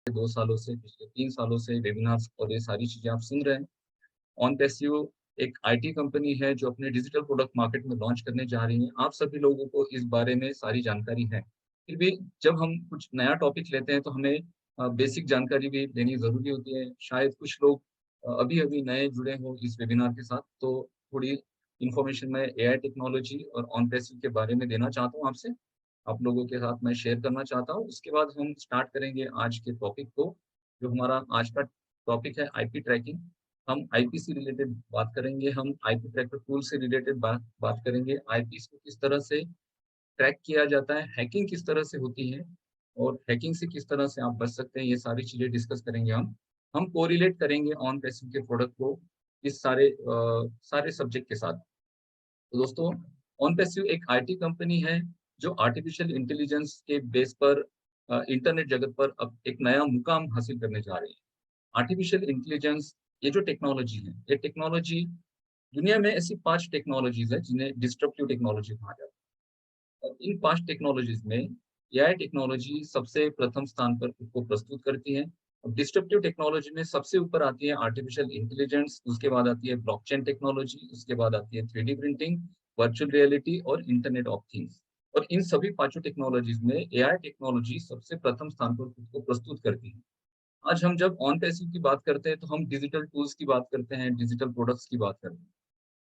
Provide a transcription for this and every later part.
2 सालों से, पिछले 3 सालों से वेबिनार्स और ये सारी चीजें आप सुन रहे हैं। ऑन पैसिव एक आईटी कंपनी है जो अपने डिजिटल प्रोडक्ट मार्केट में लॉन्च करने जा रही है। आप सभी लोगों को इस बारे में सारी जानकारी है। फिर भी जब हम कुछ नया टॉपिक लेते हैं तो हमें बेसिक जानकारी भी लेनी ज़रूरी होती है। शायद कुछ लोग अभी-अभी नए जुड़े हों इस वेबिनार के साथ, तो थोड़ी इन्फॉर्मेशन मैं एआई टेक्नोलॉजी और ऑन पैसिव के बारे में देना चाहता हूँ आपसे। आप लोगों के साथ मैं शेयर करना चाहता हूँ। उसके बाद हम स्टार्ट करेंगे आज के टॉपिक को, जो हमारा आज का टॉपिक है आईपी ट्रैकिंग। हम आईपी से रिलेटेड बात करेंगे, हम आईपी ट्रैकर टूल से रिलेटेड बात बात करेंगे, आईपीस को किस तरह से ट्रैक किया जाता है, हैकिंग किस तरह से होती है और हैकिंग से किस तरह से आप बच सकते हैं, ये सारी चीज़ें डिस्कस करेंगे हम। हम कोरिलेट करेंगे ऑन पैसिव के प्रोडक्ट को इस सारे सब्जेक्ट के साथ। तो दोस्तों, ऑन पैसिव एक आईटी कंपनी है जो आर्टिफिशियल इंटेलिजेंस के बेस पर इंटरनेट जगत पर अब एक नया मुकाम हासिल करने जा रही है। आर्टिफिशियल इंटेलिजेंस ये जो टेक्नोलॉजी है, ये टेक्नोलॉजी दुनिया में ऐसी 5 टेक्नोलॉजीज़ है जिन्हें डिस्ट्रप्टिव टेक्नोलॉजी कहा जाता है। और इन 5 टेक्नोलॉजीज़ में एआई टेक्नोलॉजी सबसे प्रथम स्थान पर खुद को प्रस्तुत करती है। और डिस्ट्रप्टिव टेक्नोलॉजी में सबसे ऊपर आती है आर्टिफिशियल इंटेलिजेंस, उसके बाद आती है ब्लॉकचेन टेक्नोलॉजी, उसके बाद आती है 3D प्रिंटिंग, वर्चुअल रियलिटी और इंटरनेट ऑफ थिंग्स। और इन सभी पाँचों टेक्नोलॉजीज़ में एआई टेक्नोलॉजी सबसे प्रथम स्थान पर खुद को प्रस्तुत करती है। आज हम जब ऑन पैसिव की बात करते हैं तो हम डिजिटल टूल्स की बात करते हैं, डिजिटल प्रोडक्ट्स की बात करते हैं।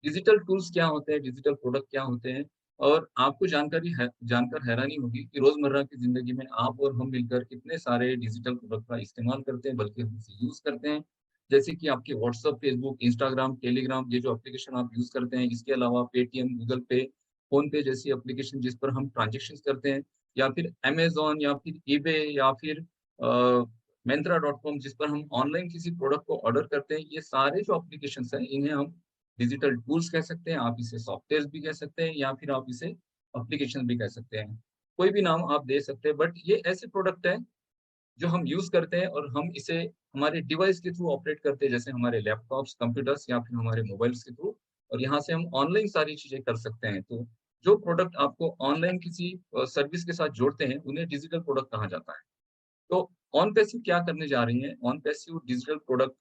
डिजिटल टूल्स क्या होते हैं, डिजिटल प्रोडक्ट क्या होते हैं? और आपको जानकारी है जानकर हैरानी होगी कि रोज़मर्रा की ज़िंदगी में आप और हम मिलकर कितने सारे डिजिटल प्रोडक्ट का इस्तेमाल करते हैं, बल्कि हम इसे यूज़ करते हैं। जैसे कि आपके व्हाट्सएप, फेसबुक, इंस्टाग्राम, टेलीग्राम, ये जो एप्लीकेशन आप यूज़ करते हैं, इसके अलावा पेटीएम, गूगल पे, फ़ोन पे जैसी एप्लीकेशन जिस पर हम ट्रांज़ैक्शंस करते हैं, या फिर अमेज़न या फिर ईबे या फिर Myntra.com जिस पर हम ऑनलाइन किसी प्रोडक्ट को ऑर्डर करते हैं, ये सारे जो एप्लीकेशंस हैं, इन्हें हम डिजिटल टूल्स कह सकते हैं, आप इसे सॉफ्टवेयर्स भी कह सकते हैं या फिर आप इसे एप्लीकेशन भी कह सकते हैं। कोई भी नाम आप दे सकते हैं, बट ये ऐसे प्रोडक्ट हैं जो हम यूज़ करते हैं और हम इसे हमारे डिवाइस के थ्रू ऑपरेट करते हैं, जैसे हमारे लैपटॉप्स, कंप्यूटर्स या फिर हमारे मोबाइल्स के थ्रू, और यहाँ से हम ऑनलाइन सारी चीज़ें कर सकते हैं। तो जो प्रोडक्ट आपको ऑनलाइन किसी सर्विस के साथ जोड़ते हैं, उन्हें डिजिटल प्रोडक्ट कहा जाता है। तो ऑन पैसिव क्या करने जा रही है? ऑन पैसिव डिजिटल प्रोडक्ट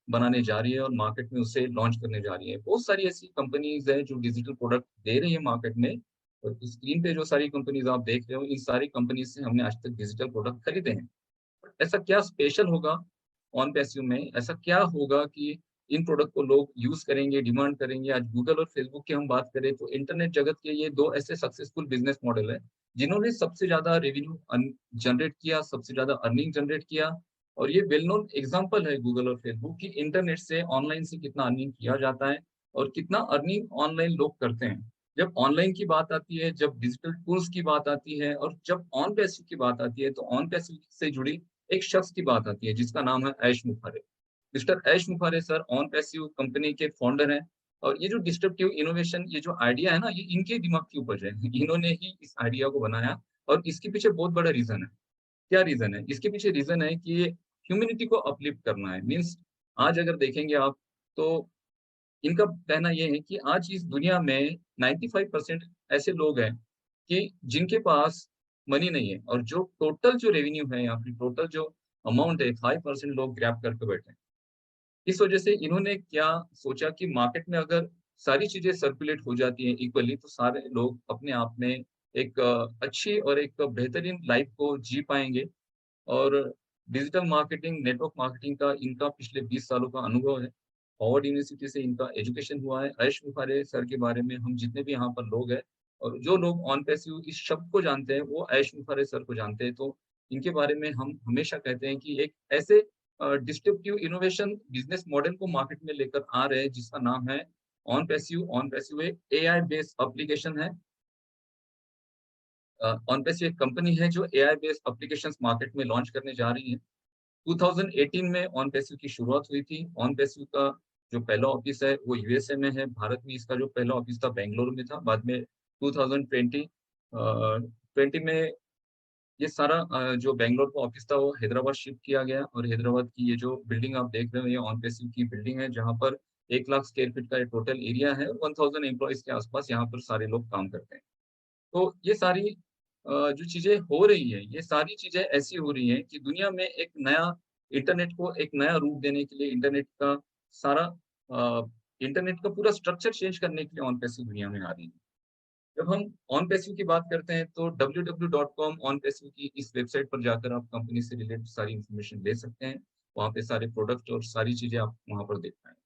बनाने जा रही है और मार्केट में उसे लॉन्च करने जा रही है। बहुत सारी ऐसी कंपनीज़ हैं जो डिजिटल प्रोडक्ट दे रही है मार्केट में, और स्क्रीन पे जो सारी कंपनीज़ आप देख रहे हो, इन सारी कंपनीज़ से हमने आज तक डिजिटल प्रोडक्ट खरीदे हैं। ऐसा क्या स्पेशल होगा ऑन पैसिव में? ऐसा क्या होगा कि इन प्रोडक्ट को लोग यूज़ करेंगे, डिमांड करेंगे? आज गूगल और फेसबुक की हम बात करें तो इंटरनेट जगत के ये 2 ऐसे सक्सेसफुल बिज़नेस मॉडल हैं, जिन्होंने सबसे ज़्यादा रेवेन्यू जनरेट किया, सबसे ज़्यादा अर्निंग जनरेट किया। और ये वेल नोन एग्ज़ाम्पल है गूगल और फेसबुक की इंटरनेट से, ऑनलाइन से कितना अर्निंग किया जाता है और कितना अर्निंग ऑनलाइन लोग करते हैं। जब ऑनलाइन की बात आती है, जब डिजिटल टूल्स की बात आती है और जब ऑन पैसिव की बात आती है, तो ऑन पैसिव से जुड़ी एक शख्स की बात आती है जिसका नाम है Ash Mufareh. Mister Ash Mufareh sir OnPassive company के फाउंडर हैं। और ये जो डिस्ट्रप्टिव इनोवेशन, ये जो आइडिया है ना, ये इनके दिमाग की उपज है। इन्होंने ही इस आइडिया को बनाया और इसके पीछे बहुत बड़ा रीज़न है। क्या रीज़न है? इसके पीछे रीज़न है कि ह्यूमैनिटी को अपलिफ्ट करना है। मीन्स आज अगर देखेंगे आप, तो इनका कहना ये है कि आज इस दुनिया में 95% ऐसे लोग हैं कि जिनके पास मनी नहीं है, और जो टोटल जो रेवेन्यू है या फिर टोटल जो अमाउंट है, 5% लोग ग्रैब करके बैठे हैं। इस वजह से इन्होंने क्या सोचा कि मार्केट में अगर सारी चीज़ें सर्कुलेट हो जाती हैं इक्वली, तो सारे लोग अपने आप में एक अच्छी और एक बेहतरीन लाइफ़ को जी पाएँगे। और डिजिटल मार्केटिंग, नेटवर्क मार्केटिंग का इनका पिछले 20 सालों का अनुभव है। हार्वर्ड यूनिवर्सिटी से इनका एजुकेशन हुआ है। ऐश मुखर्रे सर के बारे में हम जितने भी यहाँ पर लोग हैं और जो लोग ऑन पैसिव इस शब्द को जानते हैं, वो ऐश मुखर्रे सर को जानते हैं। तो इनके बारे में हम हमेशा कहते हैं कि एक ऐसे डिस्ट्रप्टिव इनोवेशन बिज़नेस मॉडल को मार्केट में लेकर आ रहे हैं जिसका नाम है ऑन पैसिव। ऑन पैसिव एक एआई बेस्ड एप्लीकेशन है। ऑनपेस एक कंपनी है जो एआई बेस्ड एप्लीकेशंस मार्केट में लॉन्च करने जा रही है। 2018 में ऑनपेसिव की शुरुआत हुई थी। ऑनपेसिव का जो पहला ऑफिस है वो यूएसए में है। भारत में इसका जो पहला ऑफिस था बेंगलुरु में था। बाद में 2020 में ये सारा जो बैंगलोर का ऑफिस था वो हैदराबाद शिफ्ट किया गया, और हैदराबाद की ये जो बिल्डिंग आप देख रहे हो, ये ऑनपेसिव की बिल्डिंग है जहाँ पर 1 लाख स्क्वायर फीट का ये टोटल एरिया है और 1000 एम्प्लॉइज़ के आसपास यहाँ पर सारे लोग काम करते हैं। तो ये सारी जो चीज़ें हो रही हैं, ये सारी चीज़ें ऐसी हो रही हैं कि दुनिया में एक नया इंटरनेट को एक नया रूप देने के लिए सारा इंटरनेट का पूरा स्ट्रक्चर चेंज करने के लिए ऑन पैसिव दुनिया में आ रही है। जब हम ऑन पैसिव की बात करते हैं तो www.com ऑन पैसिव की इस वेबसाइट पर जाकर आप कंपनी से रिलेटेड सारी इन्फॉर्मेशन ले सकते हैं। वहाँ पे सारे प्रोडक्ट और सारी चीज़ें आप वहाँ पर देख पाएँगे।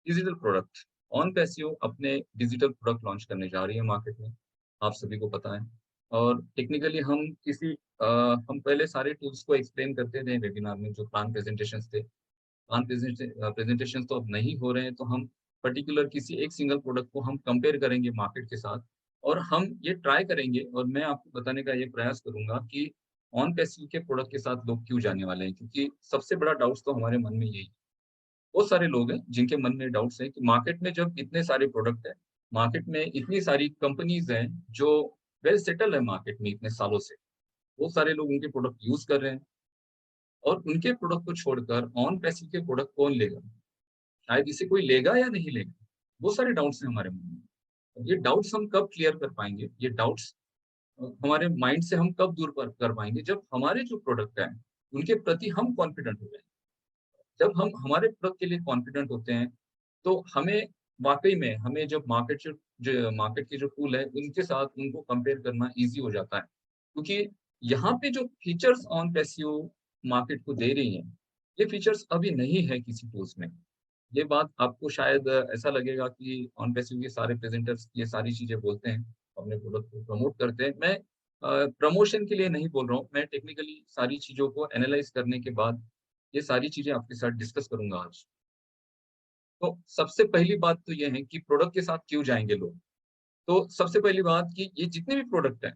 डिजिटल प्रोडक्ट, ऑन पैसिव अपने डिजिटल प्रोडक्ट लॉन्च करने जा रही है मार्केट में, आप सभी को पता है। और टेक्निकली हम पहले सारे टूल्स को एक्सप्लेन करते थे वेबिनार में जो प्लान प्रेज़ेंटेशंस थे। प्रेज़ेंटेशंस तो अब नहीं हो रहे हैं, तो हम पर्टिकुलर किसी एक सिंगल प्रोडक्ट को हम कंपेयर करेंगे मार्केट के साथ और हम ये ट्राई करेंगे और मैं आपको बताने का ये प्रयास करूँगा कि ऑन पैसिव के प्रोडक्ट के साथ लोग क्यों जाने वाले हैं, क्योंकि सबसे बड़ा डाउट्स तो हमारे मन में यही है। बहुत सारे लोग हैं जिनके मन में डाउट्स हैं कि मार्केट में जब इतने सारे प्रोडक्ट हैं, मार्केट में इतनी सारी कंपनीज़ हैं जो वेल सेटल है मार्केट में इतने सालों से। बहुत सारे लोग उनके प्रोडक्ट यूज़ कर रहे हैं और उनके प्रोडक्ट को छोड़कर ऑन पैसिव के प्रोडक्ट कौन लेगा? शायद इसे कोई लेगा या नहीं लेगा? बहुत सारे डाउट्स हैं हमारे मन में। अब ये डाउट्स हम कब क्लियर कर पाएँगे? ये डाउट्स हमारे माइंड से हम कब दूर पर कर पाएँगे? जब हमारे जो प्रोडक्ट हैं, उनके प्रति हम कॉन्फिडेंट हो जाएँ। जब हम हमारे प्रोडक्ट के लिए कॉन्फिडेंट होते हैं, तो हमें वाक़ई में हमें जब मार्केट के जो टूल है, उनके साथ उनको कंपेयर करना ईज़ी हो जाता है। क्योंकि यहाँ पे जो फीचर्स ऑन पैसिव मार्केट को दे रही हैं, ये फीचर्स अभी नहीं है किसी टूल्स में। ये बात आपको शायद ऐसा लगेगा कि ऑन पैसिव के सारे प्रेज़ेंटर्स ये सारी चीज़ें बोलते हैं, अपने प्रोडक्ट को प्रमोट करते हैं। मैं प्रमोशन के लिए नहीं बोल रहा हूँ, मैं टेक्निकली सारी चीज़ों को एनालाइज़ करने के बाद ये सारी चीज़ें आपके साथ डिस्कस करूँगा आज। तो सबसे पहली बात तो ये है कि प्रोडक्ट के साथ क्यों जाएँगे लोग? तो सबसे पहली बात कि ये जितने भी प्रोडक्ट हैं,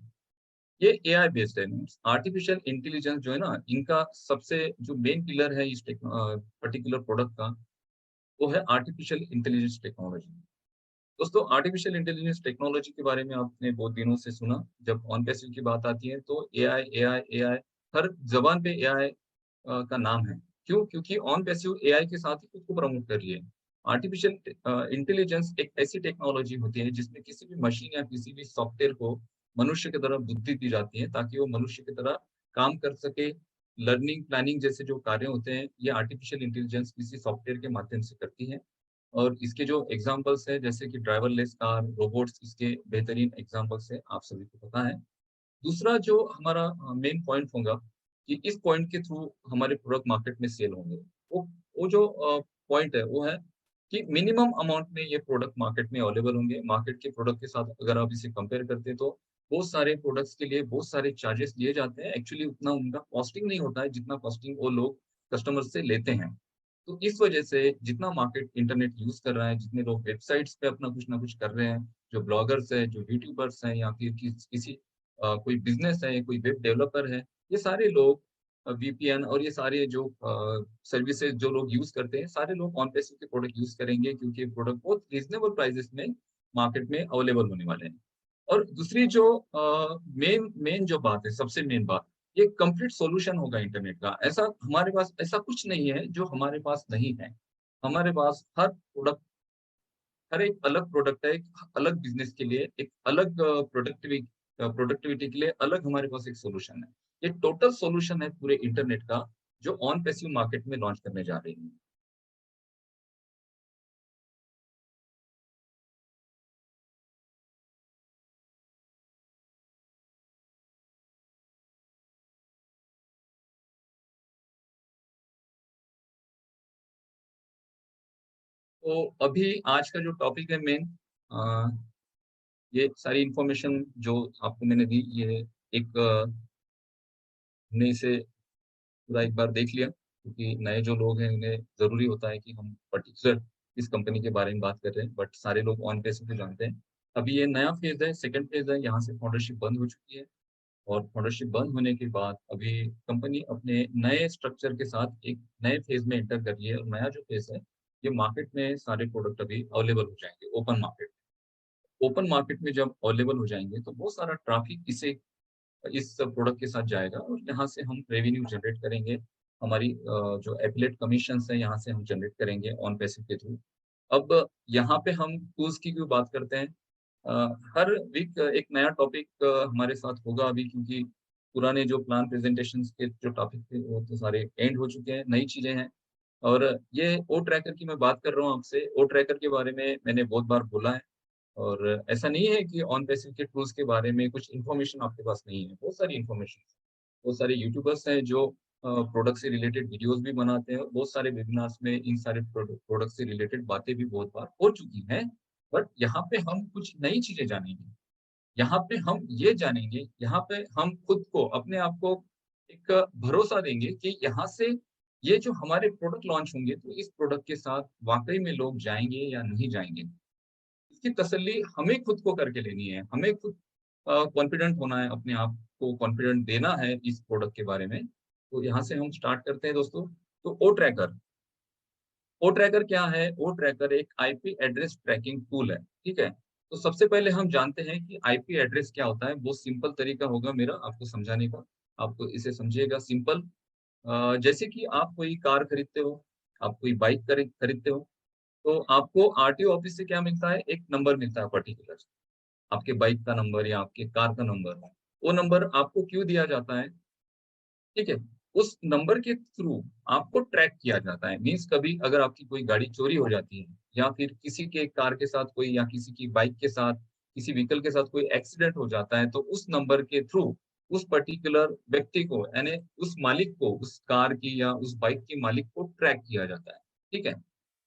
ये एआई बेस्ड है। मीन्स आर्टिफिशियल इंटेलिजेंस जो है ना, इनका सबसे जो मेन पिलर है पर्टिकुलर प्रोडक्ट का, वो है आर्टिफिशियल इंटेलिजेंस टेक्नोलॉजी। दोस्तों, आर्टिफिशियल इंटेलिजेंस टेक्नोलॉजी के बारे में आपने बहुत दिनों से सुना। जब ऑन पैसिव की बात आती है तो एआई, एआई, एआई हर ज़बान पे एआई का नाम है। क्यों? क्योंकि ऑन पैसिव एआई के साथ ही खुद को प्रमोट कर रही है। आर्टिफिशियल इंटेलिजेंस एक ऐसी टेक्नोलॉजी होती है जिसमें किसी भी मशीन या किसी भी सॉफ्टवेयर को मनुष्य की तरह बुद्धि दी जाती है ताकि वो मनुष्य की तरह काम कर सके। लर्निंग, प्लानिंग जैसे जो कार्य होते हैं, ये आर्टिफिशियल इंटेलिजेंस किसी सॉफ्टवेयर के माध्यम से करती है। और इसके जो एग्ज़ाम्पल्स हैं जैसे कि ड्राइवरलेस कार, रोबोट्स इसके बेहतरीन एग्ज़ाम्पल्स हैं, आप सभी को पता है। दूसरा जो हमारा मेन पॉइंट होगा कि इस पॉइंट के थ्रू हमारे प्रोडक्ट मार्केट में सेल होंगे। वो जो पॉइंट है वो है कि मिनिमम अमाउंट में ये प्रोडक्ट मार्केट में अवेलेबल होंगे। मार्केट के प्रोडक्ट के साथ अगर आप इसे कंपेयर करते हैं तो बहुत सारे प्रोडक्ट्स के लिए बहुत सारे चार्जेस लिए जाते हैं। एक्चुअली उतना उनका कॉस्टिंग नहीं होता है जितना कॉस्टिंग वो लोग कस्टमर से लेते हैं। तो इस वजह से जितना मार्केट इंटरनेट यूज़ कर रहा है, जितने लोग वेबसाइट्स पे अपना कुछ ना कुछ कर रहे हैं, जो ब्लॉगर्स हैं, जो यूट्यूबर्स हैं या फिर किसी कोई बिज़नेस है, कोई वेब डेवलपर है, ये सारे लोग वीपीएन और ये सारे जो सर्विसेज़ जो लोग यूज़ करते हैं, सारे लोग ऑन पैसिव के प्रोडक्ट यूज़ करेंगे क्योंकि ये प्रोडक्ट बहुत रीज़नेबल प्राइसेज़ में मार्केट में अवेलेबल होने वाले हैं। और दूसरी जो मेन मेन जो बात है, सबसे मेन बात, ये कंप्लीट सॉल्यूशन होगा इंटरनेट का। ऐसा हमारे पास ऐसा कुछ नहीं है जो हमारे पास नहीं है। हमारे पास हर एक अलग प्रोडक्ट है, एक अलग बिज़नेस के लिए, एक अलग प्रोडक्टिविटी के लिए अलग हमारे पास एक सॉल्यूशन है। ये टोटल सॉल्यूशन है पूरे इंटरनेट का जो ऑन पैसिव मार्केट में लॉन्च करने जा रही है। तो अभी आज का जो टॉपिक है मेन अ, ये सारी इन्फॉर्मेशन जो आपको मैंने दी ये एक हमने इसे पूरा एक बार देख लिया क्योंकि नए जो लोग हैं उन्हें ज़रूरी होता है कि हम पर्टिकुलर इस कंपनी के बारे में बात कर रहे हैं, बट सारे लोग ऑन बेसिस पे जानते हैं। अभी ये नया फ़ेज़ है, सेकंड फ़ेज़ है, यहाँ से फाउंडरशिप बंद हो चुकी है और फाउंडरशिप बंद होने के बाद अभी कंपनी अपने नए स्ट्रक्चर के साथ एक नए फ़ेज़ में एंटर कर रही है और नया जो फ़ेज़ है, ये मार्केट में सारे प्रोडक्ट अभी अवेलेबल हो जाएँगे ओपन मार्केट। ओपन मार्केट में जब अवेलेबल हो जाएँगे, तो बहुत सारा ट्रैफ़िक इसे इस प्रोडक्ट के साथ जाएगा और यहाँ से हम रेवेन्यू जनरेट करेंगे। हमारी जो एफिलिएट कमीशंस हैं यहाँ से हम जनरेट करेंगे ऑन पैसिव के थ्रू। अब यहाँ पे हम टूल्स की क्यों बात करते हैं? हर वीक एक नया टॉपिक हमारे साथ होगा अभी, क्योंकि पुराने जो प्लान प्रेजेंटेशंस के जो टॉपिक थे वो तो सारे एंड हो चुके हैं, नई चीज़ें हैं। और ये ओ ट्रैकर की मैं बात कर रहा हूँ आपसे। ओ ट्रैकर के बारे में मैंने बहुत बार बोला है और ऐसा नहीं है कि ऑन पैसिव के टूल्स के बारे में कुछ इन्फॉर्मेशन आपके पास नहीं है, बहुत सारी इन्फॉर्मेशन। बहुत सारे यूट्यूबर्स हैं जो प्रोडक्ट से रिलेटेड वीडियोस भी बनाते हैं और बहुत सारे वेबिनार्स में इन सारे प्रोडक्ट से रिलेटेड बातें भी बहुत बार हो चुकी हैं। बट यहाँ पे हम कुछ नई चीजें जानेंगे। यहाँ पे हम ये जानेंगे, यहाँ पे हम खुद को, अपने आप को एक भरोसा देंगे कि यहाँ से ये जो हमारे प्रोडक्ट लॉन्च होंगे तो इस प्रोडक्ट के साथ वाकई में लोग जाएंगे या नहीं जाएंगे। इसकी तसल्ली हमें खुद को करके लेनी है। हमें खुद कॉन्फिडेंट होना है, अपने आप को कॉन्फिडेंट देना है इस प्रोडक्ट के बारे में। तो यहाँ से हम स्टार्ट करते हैं दोस्तों। तो ओ ट्रैकर, ओ ट्रैकर क्या है? ओ ट्रैकर एक आईपी एड्रेस ट्रैकिंग टूल है, ठीक है? तो सबसे पहले हम जानते हैं कि आईपी एड्रेस क्या होता है। बहुत सिंपल तरीका होगा मेरा आपको समझाने का। आप इसे समझिएगा सिंपल। जैसे कि आप कोई कार खरीदते हो, आप कोई बाइक खरीदते हो, तो आपको आरटीओ ऑफिस से क्या मिलता है? एक नंबर मिलता है पर्टिकुलर। आपके बाइक का नंबर या आपके कार का नंबर। वो नंबर आपको क्यों दिया जाता है? ठीक है? उस नंबर के थ्रू आपको ट्रैक किया जाता है। मीन्स कभी अगर आपकी कोई गाड़ी चोरी हो जाती है या फिर किसी के कार के साथ कोई, या किसी की बाइक के साथ, किसी व्हीकल के साथ कोई एक्सीडेंट हो जाता है, तो उस नंबर के थ्रू उस पर्टिकुलर व्यक्ति को, यानी उस मालिक को, उस कार की या उस बाइक के मालिक को ट्रैक किया जाता है। ठीक है?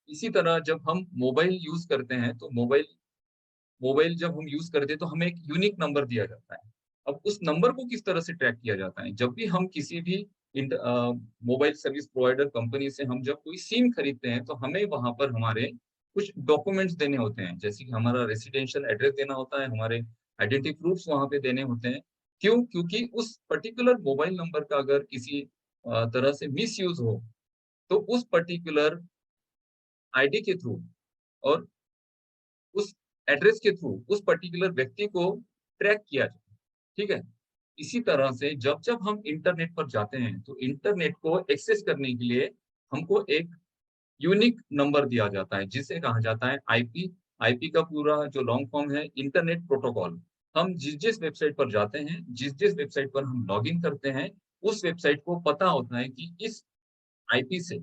इसी तरह जब हम मोबाइल यूज़ करते हैं, तो मोबाइल मोबाइल जब हम यूज़ करते हैं तो हमें एक यूनिक नंबर दिया जाता है। अब उस नंबर को किस तरह से ट्रैक किया जाता है? जब भी हम किसी भी मोबाइल सर्विस प्रोवाइडर कंपनी से हम जब कोई सिम खरीदते हैं, तो हमें वहाँ पर हमारे कुछ डॉक्यूमेंट्स देने होते हैं। जैसे कि हमारा रेसिडेंशियल एड्रेस देना होता है, हमारे आइडेंटिटी प्रूफ्स वहाँ पे देने होते हैं। क्यों? क्योंकि उस पर्टिकुलर मोबाइल नंबर का अगर किसी तरह से मिसयूज़ हो, तो उस पर्टिकुलर आईडी के थ्रू और उस एड्रेस के थ्रू उस पर्टिकुलर व्यक्ति को ट्रैक किया जाए, ठीक है? इसी तरह से जब-जब हम इंटरनेट पर जाते हैं, तो इंटरनेट को एक्सेस करने के लिए हमको एक यूनिक नंबर दिया जाता है, जिसे कहा जाता है आईपी। आईपी का पूरा जो लॉन्ग फॉर्म है, इंटरनेट प्रोटोकॉल। हम जिस-जिस वेबसाइट पर जाते हैं, जिस-जिस वेबसाइट पर हम लॉगिन करते हैं, उस वेबसाइट को पता होता है कि इस आईपी से,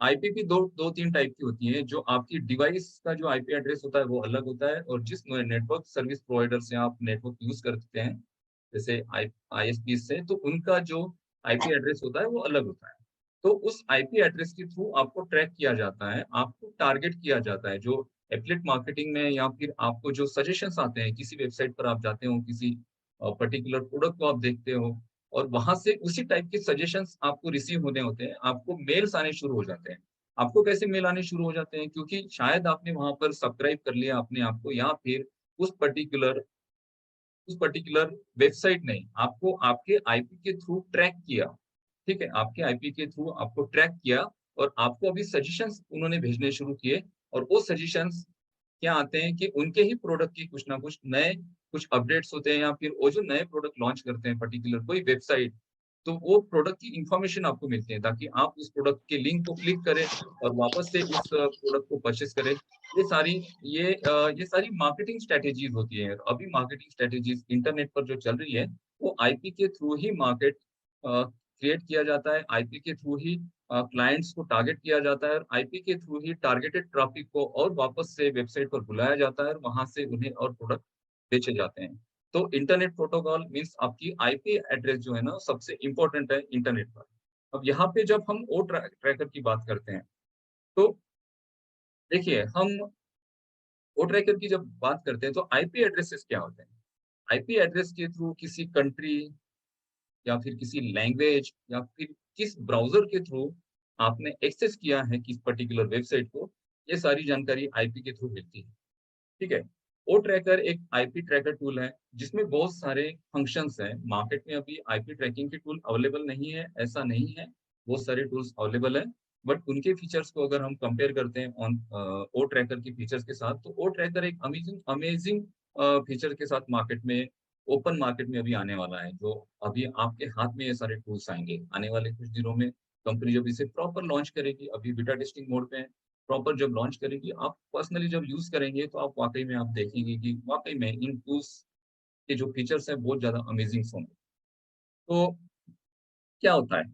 आईपी भी 2-3 टाइप की होती हैं। जो आपकी डिवाइस का जो आईपी एड्रेस होता है वो अलग होता है, और जिस नेटवर्क सर्विस प्रोवाइडर से आप नेटवर्क यूज़ करते हैं, जैसे आईएसपी से, तो उनका जो आईपी एड्रेस होता है वो अलग होता है। तो उस आईपी एड्रेस के थ्रू आपको ट्रैक किया जाता है, आपको टारगेट किया जाता है। जो एफिलिएट मार्केटिंग में, या फिर आपको जो सजेशंस आते हैं, किसी वेबसाइट पर आप जाते हो, किसी पर्टिकुलर प्रोडक्ट को आप देखते हो और वहाँ से उसी टाइप के सजेशंस आपको रिसीव होने होते हैं, आपको मेल्स आने शुरू हो जाते हैं। आपको कैसे मेल आने शुरू हो जाते हैं? क्योंकि शायद आपने वहाँ पर सब्सक्राइब कर लिया अपने आप को, या फिर उस पर्टिकुलर उस पर्टिकुलर वेबसाइट ने आपको आपके आईपी के थ्रू ट्रैक किया, ठीक है? आपके आईपी के थ्रू आपको ट्रैक किया और आपको अभी सजेशंस उन्होंने भेजने शुरू किए, और वो सजेशंस क्या आते हैं कि उनके ही प्रोडक्ट की कुछ ना कुछ नए कुछ अपडेट्स होते हैं, या फिर वो जो नए प्रोडक्ट लॉन्च करते हैं पर्टिकुलर कोई वेबसाइट, तो वो प्रोडक्ट की इन्फॉर्मेशन आपको मिलती है, ताकि आप उस प्रोडक्ट के लिंक को क्लिक करें और वापस से उस प्रोडक्ट को परचेज़ करें। ये सारी ये सारी मार्केटिंग स्ट्रैटेजीज़ होती हैं। अभी मार्केटिंग स्ट्रैटेजीज़ इंटरनेट पर जो चल रही है, वो आईपी के थ्रू ही मार्केट क्रिएट किया जाता है, आईपी के थ्रू ही क्लाइंट्स को टारगेट किया जाता है, और आईपी के थ्रू ही टारगेटेड ट्रैफिक को और वापस से वेबसाइट पर बुलाया जाता है और वहाँ से उन्हें और प्रोडक्ट बेचे जाते हैं। तो इंटरनेट प्रोटोकॉल मीन्स आपकी आईपी एड्रेस जो है ना, सबसे इम्पोर्टेंट है इंटरनेट पर। अब यहाँ पे जब हम ओ ट्रैकर की बात करते हैं, तो देखिए हम ओ ट्रैकर की जब बात करते हैं, तो आईपी एड्रेसेस क्या होते हैं? आईपी एड्रेस के थ्रू किसी कंट्री या फिर किसी लैंग्वेज या फिर किस ब्राउज़र के थ्रू आपने एक्सेस किया है किस पर्टिकुलर वेबसाइट को, ये सारी जानकारी आईपी के थ्रू मिलती है। ठीक है? ओ ट्रैकर एक आईपी ट्रैकर टूल है, जिसमें बहुत सारे फंक्शंस हैं। मार्केट में अभी आईपी ट्रैकिंग के टूल अवेलेबल नहीं है, ऐसा नहीं है। बहुत सारे टूल्स अवेलेबल हैं, बट उनके फीचर्स को अगर हम कंपेयर करते हैं ओ ट्रैकर के फीचर्स के साथ, तो ओ ट्रैकर एक अमेजिंग अमेजिंग फीचर के साथ मार्केट में ओपन मार्केट में अभी आने वाला है, जो अभी आपके हाथ में ये सारे टूल्स आएँगे। आने वाले कुछ दिनों में कंपनी जब इसे प्रॉपर लॉन्च करेगी, अभी बीटा टेस्टिंग मोड पे है, प्रॉपर जब लॉन्च करेगी, आप पर्सनली जब यूज़ करेंगे तो आप वाक़ई में आप देखेंगे कि वाक़ई में इन टूल्स के जो फीचर्स हैं बहुत ज़्यादा अमेज़िंग होंगे। तो क्या होता है,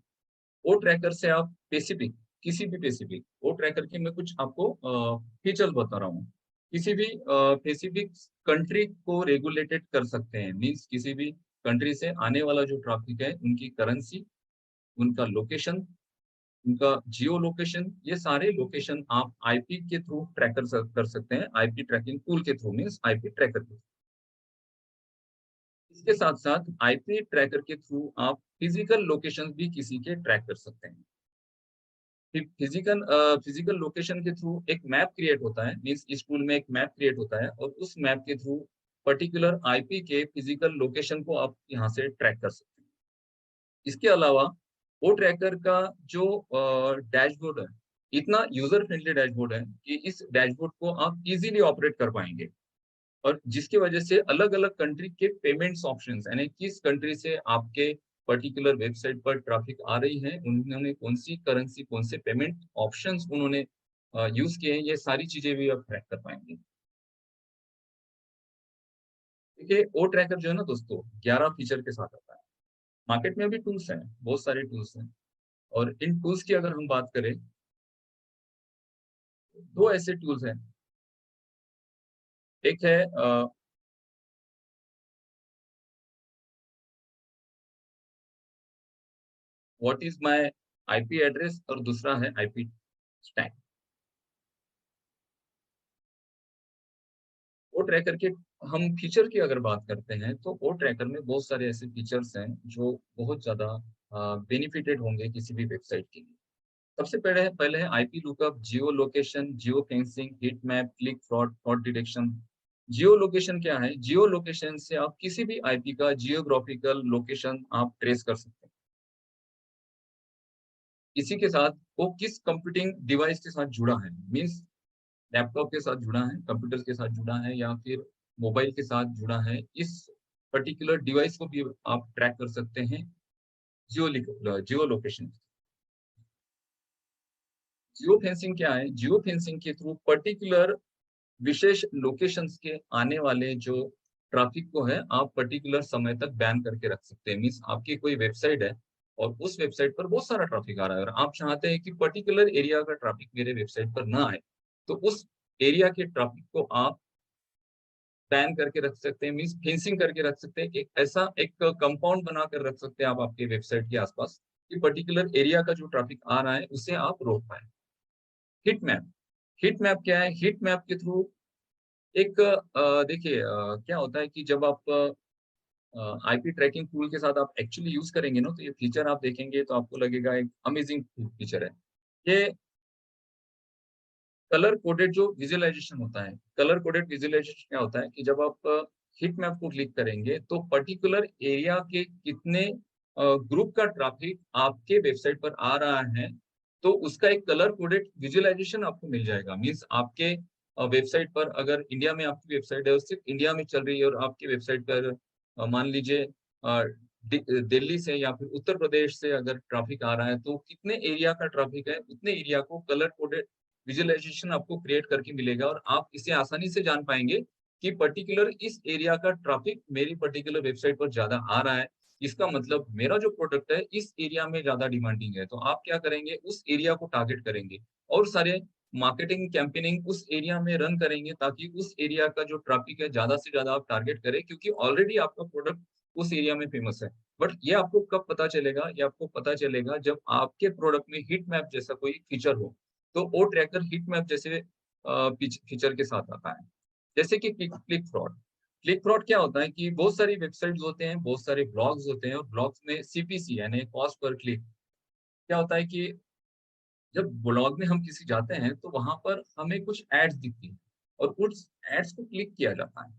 ओ ट्रैकर से आप स्पेसिफिक किसी भी स्पेसिफिक ओ ट्रैकर के मैं कुछ आपको फीचर्स बता रहा हूँ। किसी भी स्पेसिफिक कंट्री को रेगुलेटेड कर सकते हैं। मीन्स किसी भी कंट्री से आने वाला जो ट्रैफिक है, उनकी करेंसी, उनका लोकेशन, उनका जियो लोकेशन, ये सारे लोकेशन आप आईपी के थ्रू कर सकते हैं। आईपी ट्रैकिंग टूल के थ्रू मीन्स आईपी ट्रैकर के थ्रू। इसके साथ-साथ आईपी ट्रैकर के थ्रू आप फिजिकल लोकेशंस भी किसी के ट्रैक कर सकते हैं। फिजिकल लोकेशन के थ्रू एक मैप क्रिएट होता है, मीन्स इस टूल में एक मैप क्रिएट होता है और उस मैप के थ्रू पर्टिकुलर आईपी के फिजिकल लोकेशन को आप यहाँ से ट्रैक कर सकते हैं। इसके अलावा वो ट्रैकर का जो डैशबोर्ड है, इतना यूजर फ्रेंडली डैशबोर्ड है कि इस डैशबोर्ड को आप इजीली ऑपरेट कर पाएंगे और जिसकी वजह से अलग-अलग कंट्री के पेमेंट्स ऑप्शंस, यानी किस कंट्री से आपके पर्टिकुलर वेबसाइट पर ट्रैफिक आ रही है, उन्होंने कौन-सी करेंसी, कौन से पेमेंट ऑप्शंस उन्होंने यूज़ किए हैं, ये सारी चीज़ें भी आप ट्रैक कर पाएँगे। देखिए, ओ ट्रैकर जो है ना दोस्तों, 11 फीचर के साथ आता है। मार्केट में अभी टूल्स हैं, बहुत सारे टूल्स हैं और इन टूल्स की अगर हम बात करें, 2 ऐसे टूल्स हैं। एक है what is my IP address और दूसरा है आईपी स्टैक। ओ ट्रैकर के हम फीचर की अगर बात करते हैं, तो ओ ट्रैकर में बहुत सारे ऐसे फीचर्स हैं, जो बहुत ज़्यादा बेनिफिटेड होंगे किसी भी वेबसाइट के लिए। सबसे पहले है आईपी लुकअप, जियो location, geo fencing, heat map, click fraud, fraud detection. जियो लोकेशन क्या है? जियो लोकेशन से आप किसी भी आईपी का जियोग्राफिकल लोकेशन आप ट्रेस कर सकते हैं। इसी के साथ वो किस कंप्यूटिंग डिवाइस के साथ जुड़ा है, मीन्स लैपटॉप के साथ जुड़ा है, कंप्यूटर के साथ जुड़ा है या फिर मोबाइल के साथ जुड़ा है, इस पर्टिकुलर डिवाइस को भी आप ट्रैक कर सकते हैं जियो लोकेशन। जियो फेंसिंग क्या है? जियो फेंसिंग के थ्रू पर्टिकुलर विशेष लोकेशंस के आने वाले जो ट्रैफिक को है, आप पर्टिकुलर समय तक बैन करके रख सकते हैं। मीन्स आपकी कोई वेबसाइट है और उस वेबसाइट पर बहुत सारा ट्रैफिक आ रहा है और आप चाहते हैं कि पर्टिकुलर एरिया का ट्रैफिक मेरे वेबसाइट पर ना आए, तो उस एरिया के ट्रैफिक को आप बैन करके रख सकते हैं, मीन्स फेंसिंग करके रख सकते हैं। एक ऐसा एक कंपाउंड बनाकर रख सकते हैं आप आपके वेबसाइट के आसपास कि पर्टिकुलर एरिया का जो ट्रैफिक आ रहा है, उसे आप रोक पाएँ। हीट मैप, हीट मैप क्या है? हीट मैप के थ्रू एक देखिए क्या होता है कि जब आप आईपी ट्रैकिंग टूल के साथ आप एक्चुअली यूज़ करेंगे ना, तो ये फीचर आप देखेंगे तो आपको लगेगा एक अमेजिंग फीचर है। ये कलर कोडेड जो विजुअलाइज़ेशन होता है, कलर कोडेड विजुअलाइज़ेशन क्या होता है कि जब आप हीट मैप को क्लिक करेंगे, तो पर्टिकुलर एरिया के कितने ग्रुप का ट्रैफिक आपके वेबसाइट पर आ रहा है, तो उसका एक कलर कोडेड विजुअलाइज़ेशन आपको मिल जाएगा। मीन्स आपके वेबसाइट पर अगर इंडिया में आपकी वेबसाइट है और सिर्फ़ इंडिया में चल रही है और आपकी वेबसाइट पर मान लीजिए दिल्ली से या फिर उत्तर प्रदेश से अगर ट्रैफिक आ रहा है, तो कितने एरिया का ट्रैफिक है, उतने एरिया को कलर कोडेड विजुअलाइज़ेशन आपको क्रिएट करके मिलेगा और आप इसे आसानी से जान पाएँगे कि पर्टिकुलर इस एरिया का ट्रैफिक मेरी पर्टिकुलर वेबसाइट पर ज़्यादा आ रहा है। इसका मतलब मेरा जो प्रोडक्ट है इस एरिया में ज़्यादा डिमांडिंग है। तो आप क्या करेंगे, उस एरिया को टारगेट करेंगे और सारे मार्केटिंग कैम्पेनिंग उस एरिया में रन करेंगे ताकि उस एरिया का जो ट्रैफिक है ज़्यादा से ज़्यादा आप टारगेट करें, क्योंकि ऑलरेडी आपका प्रोडक्ट उस एरिया में फेमस है। बट ये आपको कब पता चलेगा? ये आपको पता चलेगा जब आपके प्रोडक्ट में हीट मैप जैसा कोई फीचर हो। तो वो ट्रैकर हीट मैप जैसे फीचर के साथ आता है। जैसे कि क्लिक फ्रॉड। क्लिक फ्रॉड क्या होता है कि बहुत सारी वेबसाइट्स होते हैं, बहुत सारे ब्लॉग्स होते हैं और ब्लॉग्स में सीपीसी यानी कॉस्ट पर क्लिक, क्या होता है कि जब ब्लॉग में हम किसी जाते हैं तो वहाँ पर हमें कुछ एड्स दिखती हैं और उस एड्स को क्लिक किया जाता है,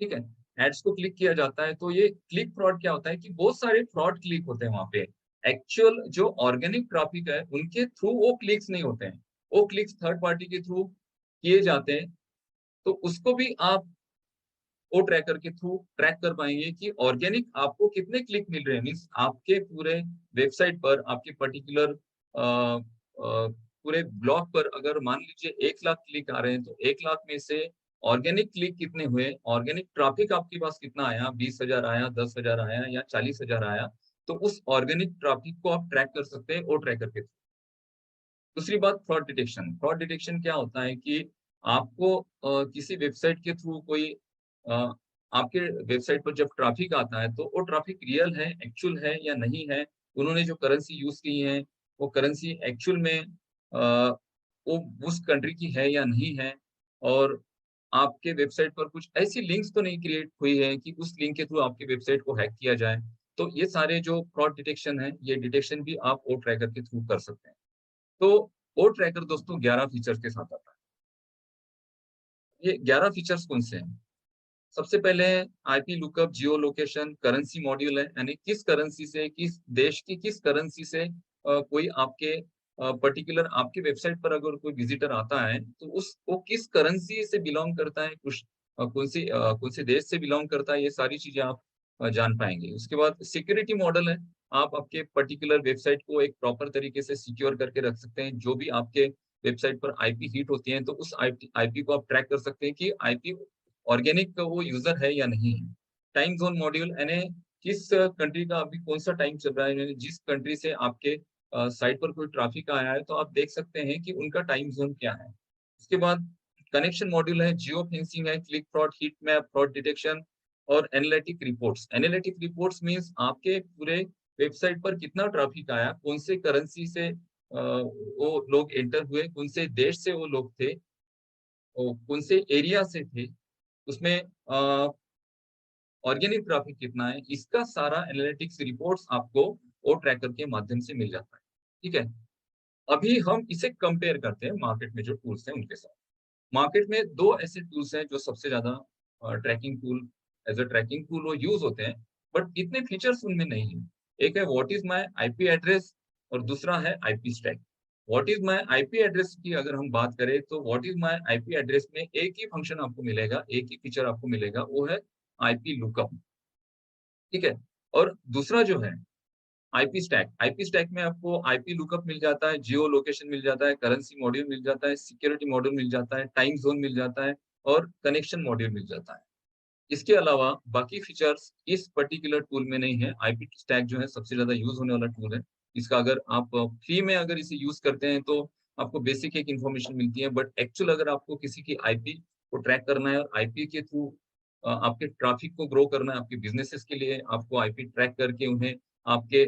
ठीक है? एड्स को क्लिक किया जाता है तो ये क्लिक फ्रॉड क्या होता है कि बहुत सारे फ्रॉड क्लिक होते हैं वहाँ पे। एक्चुअल जो ऑर्गेनिक ट्रैफिक है उनके थ्रू वो क्लिक्स नहीं होते हैं। वो क्लिक्स थर्ड पार्टी के थ्रू किए जाते हैं, तो उसको भी आप ओ ट्रैकर के थ्रू ट्रैक कर पाएंगे कि ऑर्गेनिक आपको कितने क्लिक मिल रहे हैं, मीन्स आपके पूरे वेबसाइट पर, आपके पर्टिकुलर पूरे ब्लॉग पर अगर मान लीजिए 1 लाख क्लिक आ रहे हैं, तो 1 लाख में से ऑर्गेनिक क्लिक कितने हुए, ऑर्गेनिक ट्रैफिक आपके पास कितना आया, 20,000 आया, 10,000 आया या 40,000 आया, तो उस ऑर्गेनिक ट्रैफिक को आप ट्रैक कर सकते हैं ओ ट्रैकर के। दूसरी बात, फ्रॉड डिटेक्शन। फ्रॉड डिटेक्शन क्या होता है कि आपको किसी वेबसाइट के थ्रू कोई अ, आपके वेबसाइट पर जब ट्रैफिक आता है, तो वो ट्रैफिक रियल है, एक्चुअल है या नहीं है, उन्होंने जो करेंसी यूज़ की है, वो करेंसी एक्चुअल में वो उस कंट्री की है या नहीं है, और आपके वेबसाइट पर कुछ ऐसी लिंक्स तो नहीं क्रिएट हुई है कि उस लिंक के थ्रू आपकी वेबसाइट को हैक किया जाए। तो ये सारे जो फ्रॉड डिटेक्शन है, ये डिटेक्शन भी आप वो ट्रैकर के थ्रू कर सकते हैं। तो वो ट्रैकर दोस्तों 11 फीचर्स के साथ आता है। ये 11 फीचर्स कौन-से हैं? सबसे पहले आईपी लुकअप, जियो लोकेशन, करेंसी मॉड्यूल है, यानी किस करेंसी से, किस देश की किस करेंसी से कोई आपके पर्टिकुलर आपके वेबसाइट पर अगर कोई विज़िटर आता है, तो उस वो किस करेंसी से बिलॉन्ग करता है, कुछ कौन से देश से बिलॉन्ग करता है, ये सारी चीज़ें आप जान पाएँगे। उसके बाद सिक्योरिटी मॉडल है, आप आपके पर्टिकुलर वेबसाइट को एक प्रॉपर तरीके से सिक्योर करके रख सकते हैं। जो भी आपके वेबसाइट पर आईपी हिट होती है, तो उस आईपी आईपी को आप ट्रैक कर सकते हैं कि आईपी ऑर्गेनिक वो यूज़र है या नहीं है। टाइम ज़ोन मॉड्यूल यानी किस कंट्री का अभी कौन-सा टाइम चल रहा है, यानी जिस कंट्री से आपके साइट पर कोई ट्रैफिक आया है, तो आप देख सकते हैं कि उनका टाइम ज़ोन क्या है। उसके बाद कनेक्शन मॉड्यूल है, जियो फेंसिंग है, click fraud, heat map, fraud detection और analytic reports. Analytic reports means आपके पूरे वेबसाइट पर कितना ट्रैफिक आया, कौन से करेंसी से वो लोग एंटर हुए, कौन से देश से वो लोग थे, कौन से एरिया से थे, उसमें ऑर्गेनिक ट्रैफिक कितना है, इसका सारा एनालिटिक्स रिपोर्ट्स आपको ओ ट्रैकर के माध्यम से मिल जाता है। ठीक है? अभी हम इसे कंपेयर करते हैं मार्केट में जो टूल्स हैं उनके साथ। मार्केट में 2 ऐसे टूल्स हैं जो सबसे ज़्यादा tracking tool as a tracking tool वो यूज़ होते हैं, बट इतने फीचर्स उनमें नहीं हैं। एक है what is my IP address और दूसरा है IP stack. What is my IP address की अगर हम बात करें, तो what is my IP address में एक ही फंक्शन आपको मिलेगा, एक ही फीचर आपको मिलेगा, वो है आईपी लुकअप। ठीक है? और दूसरा जो है आईपी स्टैक में आपको आईपी लुकअप मिल जाता है, जियो लोकेशन मिल जाता है, करेंसी मॉड्यूल मिल जाता है, सिक्योरिटी मॉड्यूल मिल जाता है, टाइम ज़ोन मिल जाता है और कनेक्शन मॉड्यूल मिल जाता है। इसके अलावा बाकी फीचर्स इस पर्टिकुलर टूल में नहीं है। आईपी स्टैक जो है सबसे ज़्यादा यूज़ होने वाला टूल है। इसका अगर आप फ्री में अगर इसे यूज़ करते हैं, तो आपको बेसिक एक इन्फॉर्मेशन मिलती है, बट एक्चुअल अगर आपको किसी की आईपी को ट्रैक करना है और आईपी के थ्रू आपके ट्रैफिक को ग्रो करना है, आपके बिज़नेसेस के लिए आपको आईपी ट्रैक करके उन्हें आपके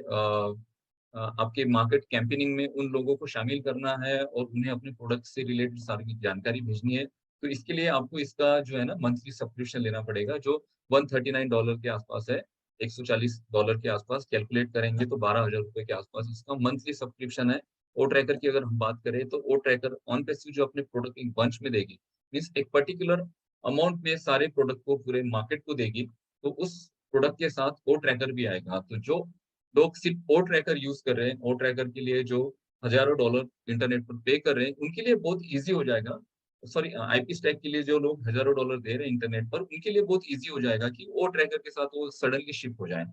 आपके मार्केट कैंपेनिंग में उन लोगों को शामिल करना है और उन्हें अपने प्रोडक्ट से रिलेटेड सारी जानकारी भेजनी है, तो इसके लिए आपको इसका जो है ना मंथली सब्सक्रिप्शन लेना पड़ेगा, जो $139 के आसपास है। $140 के आसपास कैलकुलेट करेंगे तो ₹12,000 के आसपास इसका मंथली सब्सक्रिप्शन है। ओ ट्रैकर की अगर हम बात करें, तो ओ ट्रैकर ऑन पैसिव जो अपने प्रोडक्ट एक बंच में देगी, मीन्स एक पर्टिकुलर अमाउंट में सारे प्रोडक्ट को पूरे मार्केट को देगी, तो उस प्रोडक्ट के साथ ओ ट्रैकर भी आएगा। तो जो लोग सिर्फ ओ ट्रैकर यूज़ कर रहे हैं, ओ ट्रैकर के लिए जो हज़ारों डॉलर इंटरनेट पर पे कर रहे हैं, उनके लिए बहुत ईज़ी हो जाएगा। सॉरी, आईपी स्टैक के लिए जो लोग हज़ारों डॉलर दे रहे हैं इंटरनेट पर, उनके लिए बहुत ईज़ी हो जाएगा कि ओ ट्रैकर के साथ वो सडनली शिफ्ट हो जाएँ।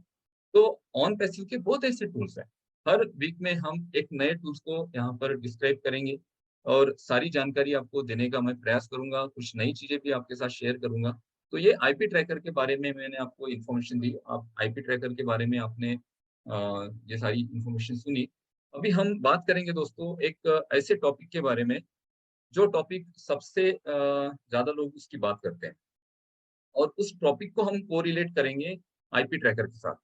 तो ऑन पैसिव के बहुत ऐसे टूल्स हैं। हर वीक में हम एक नए टूल्स को यहाँ पर डिस्क्राइब करेंगे और सारी जानकारी आपको देने का मैं प्रयास करूँगा, कुछ नई चीज़ें भी आपके साथ शेयर करूँगा। तो ये आईपी ट्रैकर के बारे में मैंने आपको इन्फॉर्मेशन दी। आप आईपी ट्रैकर के बारे में आपने ये सारी इन्फॉर्मेशन सुनी। अभी हम बात करेंगे दोस्तों एक ऐसे टॉपिक के बारे में, जो टॉपिक सबसे ज़्यादा लोग उसकी बात करते हैं, और उस टॉपिक को हम कोरिलेट करेंगे आईपी ट्रैकर के साथ।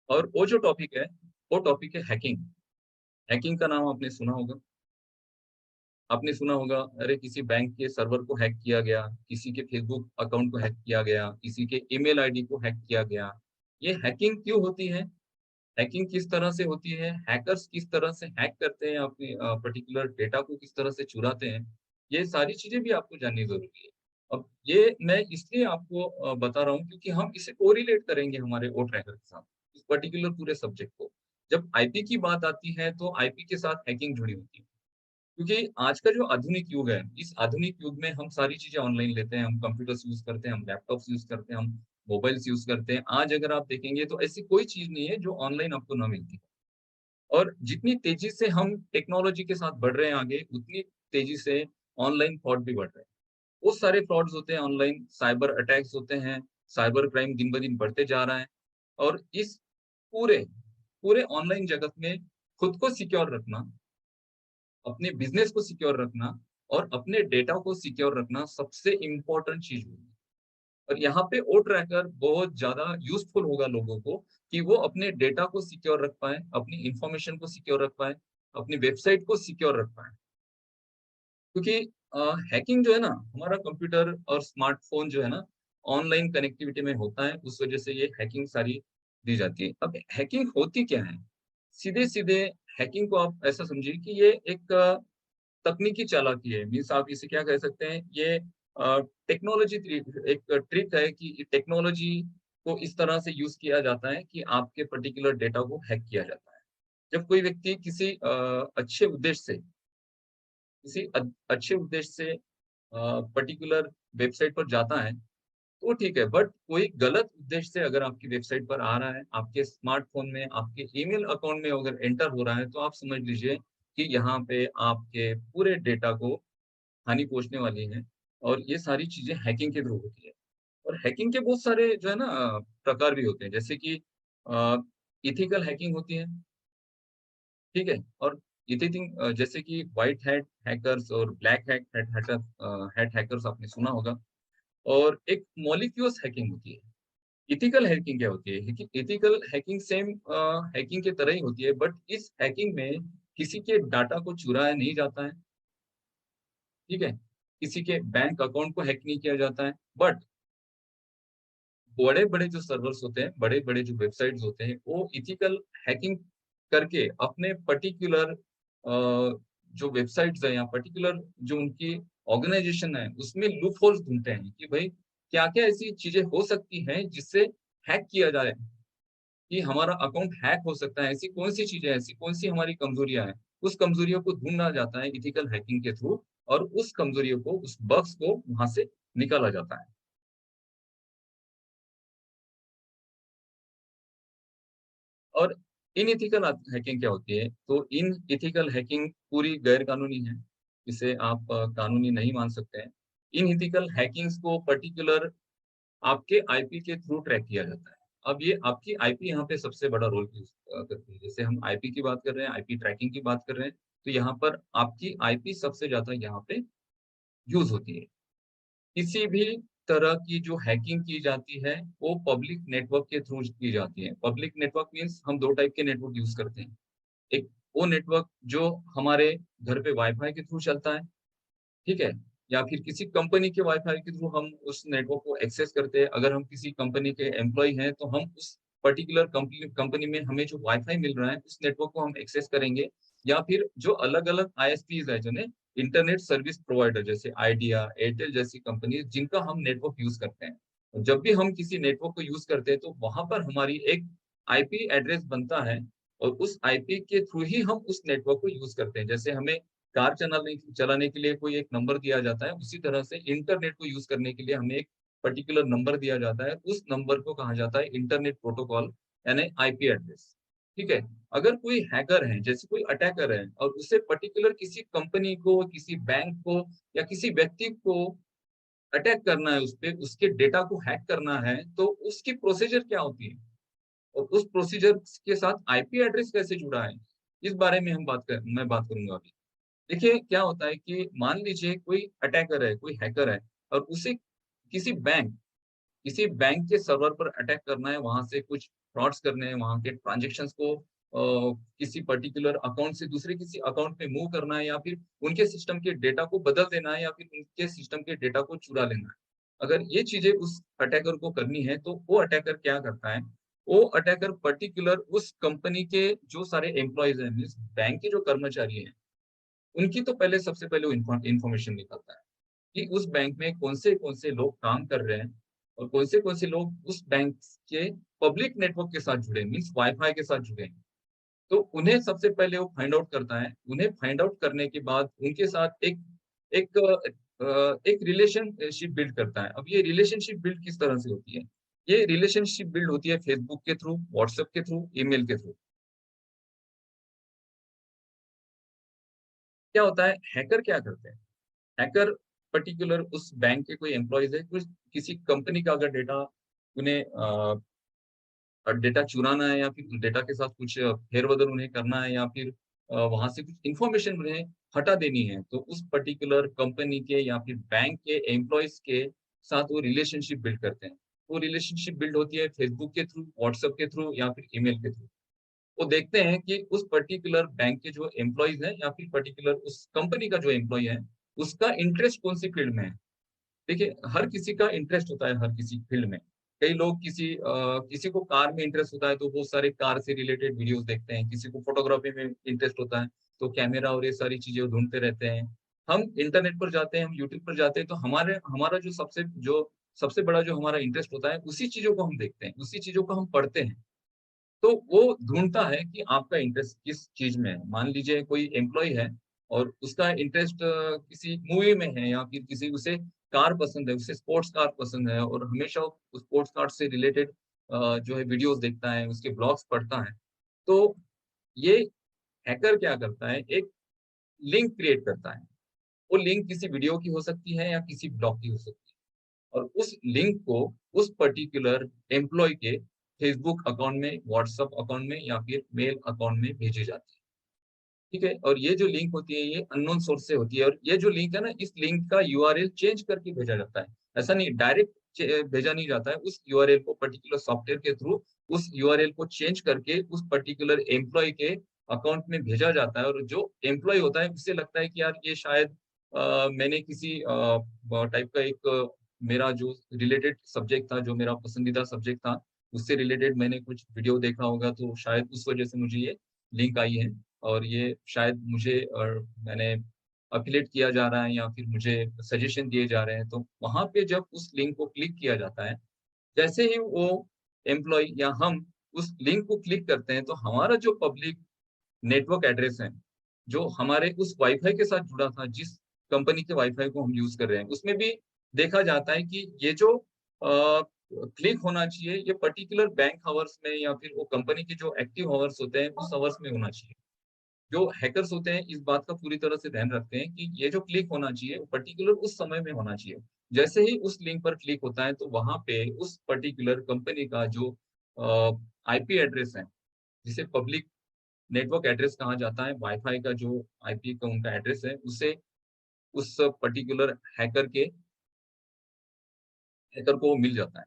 और वो जो टॉपिक है, वो टॉपिक है हैकिंग। हैकिंग का नाम आपने सुना होगा। आपने सुना होगा, अरे किसी बैंक के सर्वर को हैक किया गया, किसी के फेसबुक अकाउंट को हैक किया गया, किसी के ईमेल आईडी को हैक किया गया। ये हैकिंग क्यों होती है? हैकिंग किस तरह से होती है? हैकर्स किस तरह से हैक करते हैं, अपने पर्टिकुलर डेटा को किस तरह से चुराते हैं? ये सारी चीज़ें भी आपको जाननी ज़रूरी है। अब ये मैं इसलिए आपको बता रहा हूँ, क्योंकि हम इसे कोरिलेट करेंगे हमारे ओ ट्रैकर के साथ, इस पर्टिकुलर पूरे सब्जेक्ट को। जब आईपी की बात आती है, तो आईपी के साथ हैकिंग जुड़ी होती है। क्योंकि आज का जो आधुनिक युग है, इस आधुनिक युग में हम सारी चीज़ें ऑनलाइन लेते हैं, हम कंप्यूटर्स यूज़ करते हैं, हम लैपटॉप्स यूज़ करते हैं, हम मोबाइल्स यूज़ करते हैं। आज अगर आप देखेंगे तो ऐसी कोई चीज़ नहीं है जो ऑनलाइन आपको ना मिलती है। और जितनी तेज़ी से हम टेक्नोलॉजी के साथ बढ़ रहे हैं आगे, उतनी तेज़ी से ऑनलाइन फ्रॉड भी बढ़ रहे हैं। बहुत सारे फ्रॉड्स होते हैं ऑनलाइन, साइबर अटैक्स होते हैं, साइबर क्राइम दिन-ब-दिन बढ़ते जा रहा है और इस पूरे पूरे ऑनलाइन जगत में खुद को सिक्योर रखना, अपने बिज़नेस को सिक्योर रखना और अपने डेटा को सिक्योर रखना सबसे इम्पोर्टेंट चीज़ होगी। और यहाँ पे ओ ट्रैकर बहुत ज़्यादा यूज़फुल होगा लोगों को कि वो अपने डेटा को सिक्योर रख पाएँ, अपनी इन्फॉर्मेशन को सिक्योर रख पाएँ, अपनी वेबसाइट को सिक्योर रख पाएँ। क्योंकि हैकिंग जो है ना, हमारा कंप्यूटर और स्मार्टफ़ोन जो है ना, ऑनलाइन कनेक्टिविटी में होता है, उस वजह से ये हैकिंग सारी दी जाती है। अब हैकिंग होती क्या है? सीधे-सीधे हैकिंग को आप ऐसा समझिए कि ये एक तकनीकी चालाकी है। मीन्स आप इसे क्या कह सकते हैं, ये टेक्नोलॉजी एक ट्रिक है कि टेक्नोलॉजी को इस तरह से यूज़ किया जाता है कि आपके पर्टिकुलर डेटा को हैक किया जाता है। जब कोई व्यक्ति किसी अच्छे उद्देश्य से किसी अच्छे उद्देश्य से पर्टिकुलर वेबसाइट पर जाता है, तो ठीक है, बट कोई गलत उद्देश्य से अगर आपकी वेबसाइट पर आ रहा है, आपके स्मार्टफ़ोन में, आपके ईमेल अकाउंट में अगर एंटर हो रहा है, तो आप समझ लीजिए कि यहाँ पे आपके पूरे डेटा को हानि पहुँचने वाली है और ये सारी चीज़ें हैकिंग के थ्रू होती है। और हैकिंग के बहुत सारे जो है ना प्रकार भी होते हैं, जैसे कि अ, एथिकल हैकिंग होती है, ठीक है? और जैसे कि व्हाइट हैट हैकर्स और ब्लैक हैट हैकर्स आपने सुना होगा और एक मॉलिक्यूल्स हैकिंग होती है। एथिकल हैकिंग क्या होती है? एथिकल हैकिंग सेम हैकिंग की तरह ही होती है, बट इस हैकिंग में किसी के डाटा को चुराया नहीं जाता है, ठीक है? किसी के बैंक अकाउंट को हैक नहीं किया जाता है, बट बड़े-बड़े जो सर्वर्स होते हैं, बड़े-बड़े जो वेबसाइट्स होते हैं, वो एथिकल हैकिंग करके अपने पर्टिकुलर जो वेबसाइट्स हैं या पर्टिकुलर जो उनकी ऑर्गनाइज़ेशन है, उसमें लूप होल्स ढूँढते हैं कि भई क्या-क्या ऐसी चीज़ें हो सकती हैं जिससे हैक किया जाए, कि हमारा अकाउंट हैक हो सकता है, ऐसी कौन-सी चीज़ें हैं, ऐसी कौन-सी हमारी कमज़ोरियाँ हैं। उस कमज़ोरियों को ढूँढा जाता है एथिकल हैकिंग के थ्रू और उस कमज़ोरियों को, उस बग्स को वहाँ से निकाला जाता है। और इनएथिकल हैकिंग क्या होती है? तो इनएथिकल हैकिंग पूरी गैर कानूनी है। इसे आप कानूनी नहीं मान सकते हैं। इनएथिकल हैकिंग्स को पर्टिकुलर आपके आईपी के थ्रू ट्रैक किया जाता है। अब ये आपकी आईपी यहाँ पे सबसे बड़ा रोल करती है। जैसे हम आईपी की बात कर रहे हैं, आईपी ट्रैकिंग की बात कर रहे हैं, तो यहाँ पर आपकी आईपी सबसे ज़्यादा यहाँ पे यूज़ होती है। किसी भी तरह की जो हैकिंग की जाती है, वो पब्लिक नेटवर्क के थ्रू की जाती है। पब्लिक नेटवर्क मीन्स हम 2 टाइप के नेटवर्क यूज़ करते हैं। एक वो नेटवर्क जो हमारे घर पे वाईफ़ाई के थ्रू चलता है, ठीक है? या फिर किसी कंपनी के वाईफ़ाई के थ्रू हम उस नेटवर्क को एक्सेस करते हैं। अगर हम किसी कंपनी के एम्प्लॉयी हैं, तो हम उस पर्टिकुलर कंपनी कंपनी में हमें जो वाईफ़ाई मिल रहा है, उस नेटवर्क को हम एक्सेस करेंगे। या फिर जो अलग-अलग आईएसपीज़ हैं, जिन्हें इंटरनेट सर्विस प्रोवाइडर जैसे आइडिया, एयरटेल जैसी कंपनीज़ जिनका हम नेटवर्क यूज़ करते हैं। और जब भी हम किसी नेटवर्क को यूज़ करते हैं, तो वहाँ पर हमारी एक आईपी एड्रेस बनता है और उस आईपी के थ्रू ही हम उस नेटवर्क को यूज़ करते हैं। जैसे हमें कार चलाने चलाने के लिए कोई एक नंबर दिया जाता है, उसी तरह से इंटरनेट को यूज़ करने के लिए हमें एक पर्टिकुलर नंबर दिया जाता है, उस नंबर को कहा जाता है इंटरनेट प्रोटोकॉल यानी आईपी एड्रेस, ठीक है? अगर कोई हैकर है, जैसे कोई अटैकर है और उसे पर्टिकुलर किसी कंपनी को, किसी बैंक को या किसी व्यक्ति को अटैक करना है उसपे, उसके डेटा को हैक करना है, तो उसकी प्रोसीजर क्या होती है? और उस प्रोसीजर के साथ आईपी एड्रेस कैसे जुड़ा है? इस बारे में मैं बात करूँगा अभी। देखिए, क्या होता है कि मान लीजिए कोई अटैकर है, कोई हैकर है और उसे किसी बैंक किसी बैंक के सर्वर पर अटैक करना है, वहाँ से कुछ फ्रॉड्स करने हैं, वहाँ के ट्रांज़ैक्शंस को किसी पर्टिकुलर अकाउंट से दूसरे किसी अकाउंट में मूव करना है या फिर उनके सिस्टम के डेटा को बदल देना है या फिर उनके सिस्टम के डेटा को चुरा लेना है। अगर ये चीज़ें उस अटैकर को करनी है, तो वो अटैकर क्या करता है, वो अटैकर पर्टिकुलर उस कंपनी के जो सारे एम्प्लॉइज़ हैं, मीन्स बैंक के जो कर्मचारी हैं, उनकी तो पहले सबसे पहले वो इन्फॉर्मेशन निकालता है, कि उस बैंक में कौन से लोग काम कर रहे हैं और कौन से लोग उस बैंक के पब्लिक नेटवर्क के साथ जुड़े हैं, मीन्स वाईफ़ाई के साथ जुड़े हैं। तो उन्हें सबसे पहले वो फाइंड आउट करता है। उन्हें फाइंड आउट करने के बाद उनके साथ एक एक एक रिलेशनशिप बिल्ड करता है। अब ये रिलेशनशिप बिल्ड किस तरह से होती है? ये रिलेशनशिप बिल्ड होती है फेसबुक के थ्रू, व्हाट्सएप के थ्रू, ईमेल के थ्रू। क्या होता है, हैकर क्या करते हैं? हैकर पर्टिकुलर उस बैंक के कोई एम्प्लॉइज़ है, कुछ किसी कंपनी का अगर डेटा उन्हें डेटा चुराना है या फिर डेटा के साथ कुछ फेर-बदल उन्हें करना है या फिर वहाँ से कुछ इन्फॉर्मेशन उन्हें हटा देनी है, तो उस पर्टिकुलर कंपनी के या फिर बैंक के एम्प्लॉइज़ के साथ वो रिलेशनशिप बिल्ड करते हैं। वो रिलेशनशिप बिल्ड होती है फेसबुक के थ्रू, व्हाट्सएप के थ्रू या फिर ईमेल के थ्रू। वो देखते हैं कि उस पर्टिकुलर बैंक के जो एम्प्लॉइज़ हैं या फिर पर्टिकुलर उस कंपनी का जो एम्प्लॉयी है, उसका इंटरेस्ट कौन-सी फील्ड में है। देखिए, हर किसी का इंटरेस्ट होता है हर किसी फील्ड में। कई लोग किसी को कार में इंटरेस्ट होता है तो बहुत सारे कार से रिलेटेड वीडियोज़ देखते हैं, किसी को फ़ोटोग्राफ़ी में इंटरेस्ट होता है, तो कैमरा और ये सारी चीज़ें वो ढूँढते रहते हैं। हम इंटरनेट पर जाते हैं, हम यूट्यूब पर जाते हैं तो हमारा जो सबसे बड़ा जो हमारा इंटरेस्ट होता है, उसी चीज़ों को हम देखते हैं, उसी चीज़ों को हम पढ़ते हैं। तो वो ढूँढता है कि आपका इंटरेस्ट किस चीज़ में है। मान लीजिए कोई एम्प्लॉयी है और उसका इंटरेस्ट किसी मूवी में है या फिर किसी उसे कार पसंद है, उसे स्पोर्ट्स कार पसंद है और हमेशा वो स्पोर्ट्स कार से रिलेटेड जो है वीडियोज़ देखता है, उसके ब्लॉग्स पढ़ता है। तो ये हैकर क्या करता है, एक लिंक क्रिएट करता है। वो लिंक किसी वीडियो की हो सकती है या किसी ब्लॉग की हो सकती है। और उस लिंक को उस पर्टिकुलर एम्प्लॉयी के फेसबुक अकाउंट में, व्हाट्सएप अकाउंट में या फिर मेल अकाउंट में भेजी जाती है। ठीक है? और ये जो लिंक होती है ये अननोन सोर्स से होती है और ये जो लिंक है ना इस लिंक का यूआरएल चेंज करके भेजा जाता है। ऐसा नहीं डायरेक्ट भेजा नहीं जाता है। उस यूआरएल को पर्टिकुलर सॉफ्टवेयर के थ्रू उस यूआरएल को चेंज करके उस पर्टिकुलर एम्प्लॉयी के अकाउंट में भेजा जाता है और जो एम्प्लॉयी होता है उसे लगता है कि यार ये शायद मैंने किसी टाइप का एक मेरा जो रिलेटेड सब्जेक्ट था, जो मेरा पसंदीदा सब्जेक्ट था, उससे रिलेटेड मैंने कुछ वीडियो देखा होगा तो शायद उस वजह से मुझे ये लिंक आई है। और ये शायद मुझे मैंने एफिलिएट किया जा रहा है या फिर मुझे सजेशन दिए जा रहे हैं, तो वहाँ पे जब उस लिंक को क्लिक किया जाता है, जैसे ही वो एम्प्लॉयी या हम उस लिंक को क्लिक करते हैं, तो हमारा जो पब्लिक नेटवर्क एड्रेस है, जो हमारे उस वाईफ़ाई के साथ जुड़ा था, जिस कंपनी के वाईफ़ाई को हम यूज़ कर रहे हैं, उसमें भी देखा जाता है कि ये जो क्लिक होना चाहिए, ये पर्टिकुलर बैंक आवर्स में या फिर वो कंपनी के जो एक्टिव आवर्स होते हैं, उस आवर्स में होना चाहिए। जो हैकर्स होते हैं इस बात का पूरी तरह से ध्यान रखते हैं कि ये जो क्लिक होना चाहिए वो पर्टिकुलर उस समय में होना चाहिए। जैसे ही उस लिंक पर क्लिक होता है तो वहाँ पे उस पर्टिकुलर कंपनी का जो आईपी एड्रेस है, जिसे पब्लिक नेटवर्क एड्रेस कहा जाता है, वाईफ़ाई का जो आईपी का उनका एड्रेस है, उसे उस पर्टिकुलर हैकर को मिल जाता है।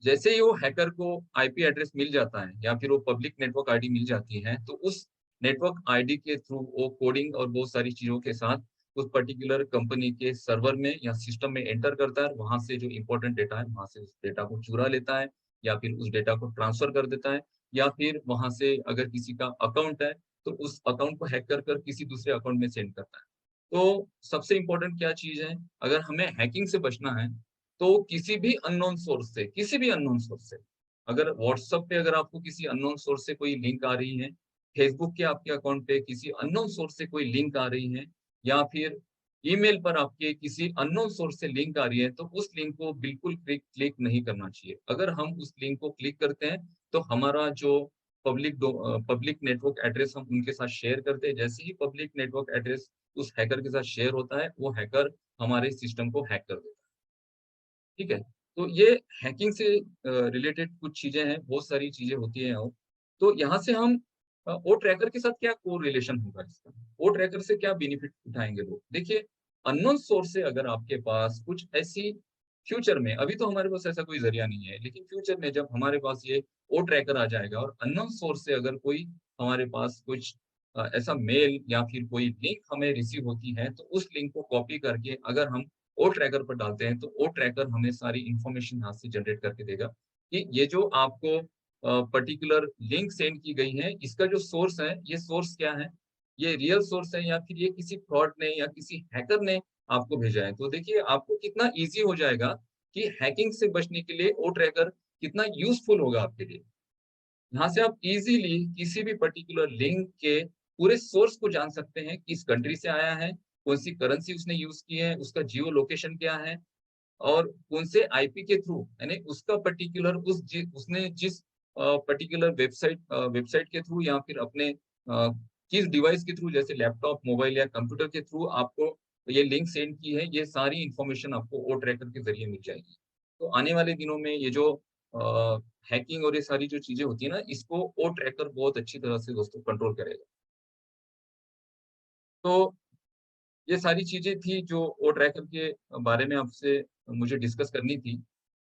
जैसे ही वो हैकर को आईपी एड्रेस मिल जाता है या फिर वो पब्लिक नेटवर्क आईडी मिल जाती है, तो उस नेटवर्क आईडी के थ्रू वो कोडिंग और बहुत सारी चीज़ों के साथ उस पर्टिकुलर कंपनी के सर्वर में या सिस्टम में एंटर करता है और वहाँ से जो इम्पोर्टेंट डेटा है, वहाँ से उस डेटा को चुरा लेता है या फिर उस डेटा को ट्रांसफ़र कर देता है या फिर वहाँ से अगर किसी का अकाउंट है, तो उस अकाउंट को हैक कर कर किसी दूसरे अकाउंट में सेंड करता है। तो सबसे इम्पोर्टेंट क्या चीज़ है, अगर हमें हैकिंग से बचना है, तो किसी भी अननोन सोर्स से, अगर व्हाट्सएप पे अगर आपको किसी अननोन सोर्स से कोई लिंक आ रही है, फेसबुक के आपके अकाउंट पे किसी अननोन सोर्स से कोई लिंक आ रही है या फिर ईमेल पर आपके किसी अननोन सोर्स से लिंक आ रही है, तो उस लिंक को बिल्कुल क्लिक नहीं करना चाहिए। अगर हम उस लिंक को क्लिक करते हैं, तो हमारा जो पब्लिक नेटवर्क एड्रेस हम उनके साथ शेयर करते हैं। जैसे ही पब्लिक नेटवर्क एड्रेस उस हैकर के साथ शेयर होता है, वो हैकर हमारे सिस्टम को हैक कर देता है। ठीक है? तो ये हैकिंग से रिलेटेड कुछ चीज़ें हैं, बहुत सारी चीज़ें होती हैं और तो यहाँ से हम ओ ट्रैकर के साथ क्या कोरिलेशन होगा इसका? ओ ट्रैकर से क्या बेनिफिट उठाएँगे लोग? देखिए, अननोन सोर्स से अगर आपके पास कुछ ऐसी फ्यूचर में, अभी तो हमारे पास ऐसा कोई ज़रिया नहीं है, लेकिन फ्यूचर में जब हमारे पास ये ओ ट्रैकर आ जाएगा और अननोन सोर्स से अगर कोई हमारे पास कुछ ऐसा मेल या फिर कोई लिंक हमें रिसीव होती है, तो उस लिंक को कॉपी करके अगर हम ओ ट्रैकर पर डालते हैं, तो ओ ट्रैकर हमें सारी इन्फॉर्मेशन यहाँ से जनरेट करके देगा कि ये जो आपको पर्टिकुलर लिंक सेंड की गई है, इसका जो सोर्स है, ये सोर्स क्या है? ये रियल सोर्स है या फिर ये किसी फ्रॉड ने या किसी हैकर ने आपको भेजा है। तो देखिए, आपको कितना ईज़ी हो जाएगा कि हैकिंग से बचने के लिए ओ ट्रैकर कितना यूज़फुल होगा आपके लिए। यहाँ से आप इज़िली किसी भी पर्टिकुलर लिंक के पूरे सोर्स को जान सकते हैं, किस कंट्री से आया है, कौन-सी करेंसी उसने यूज़ की है, उसका जियो लोकेशन क्या है और कौन से आईपी के थ्रू यानी उसका पर्टिकुलर उसने जिस पर्टिकुलर वेबसाइट के थ्रू या फिर अपने किस डिवाइस के थ्रू जैसे लैपटॉप, मोबाइल या कंप्यूटर के थ्रू आपको ये लिंक सेंड की है, ये सारी इन्फॉर्मेशन आपको ओ ट्रैकर के ज़रिए मिल जाएगी। तो आने वाले दिनों में ये जो हैकिंग और ये सारी जो चीज़ें होती है ना, इसको ओ ट्रैकर बहुत अच्छी तरह से दोस्तों कंट्रोल करेगा। तो ये सारी चीज़ें थी जो ओ ट्रैकर के बारे में आपसे मुझे डिस्कस करनी थी।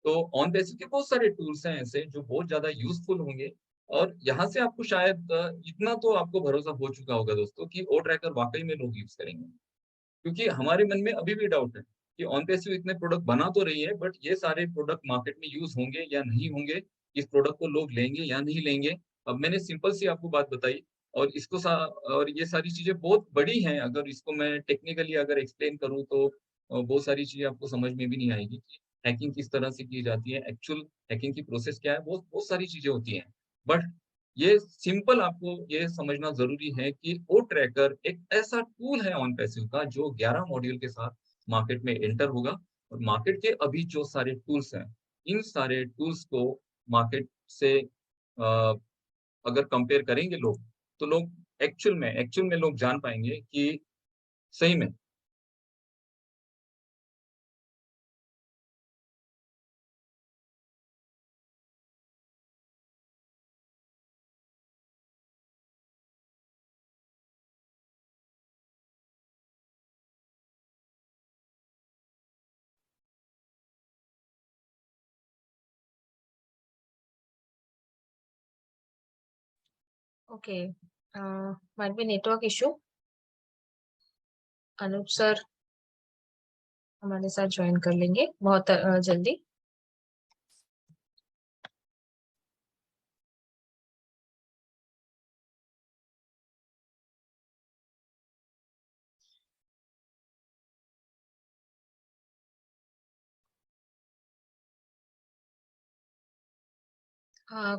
तो ऑन बेसिस के बहुत सारे टूल्स हैं ऐसे जो बहुत ज़्यादा यूज़फुल होंगे और यहाँ से आपको शायद इतना तो आपको भरोसा हो चुका होगा दोस्तों कि ओ ट्रैकर वाक़ई में लोग यूज़ करेंगे। क्योंकि हमारे मन में अभी भी डाउट है कि ऑन पैसिव इतने प्रोडक्ट बना तो रही है बट ये सारे प्रोडक्ट मार्केट में यूज़ होंगे या नहीं होंगे? इस प्रोडक्ट को लोग लेंगे या नहीं लेंगे? अब मैंने सिंपल सी आपको बात बताई और इसको सा और ये सारी चीज़ें बहुत बड़ी हैं, अगर इसको मैं टेक्निकली अगर एक्सप्लेन करूँ तो बहुत सारी चीज़ें आपको समझ में भी नहीं आएगी कि हैकिंग किस तरह से की जाती है, एक्चुअल हैकिंग की प्रोसेस क्या है, बहुत बहुत सारी चीज़ें होती हैं। बट ये सिंपल आपको ये समझना ज़रूरी है कि ओ ट्रैकर एक ऐसा टूल है ऑन पैसिव का जो 11 मॉड्यूल के साथ मार्केट में एंटर होगा और मार्केट के अभी जो सारे टूल्स हैं, इन सारे टूल्स को मार्केट से अगर कंपेयर करेंगे लोग, तो लोग एक्चुअल में लोग जान पाएँगे कि सही में okay, might be network issue. Anoop sir हमारे साथ ज्वाइन कर लेंगे बहुत जल्दी।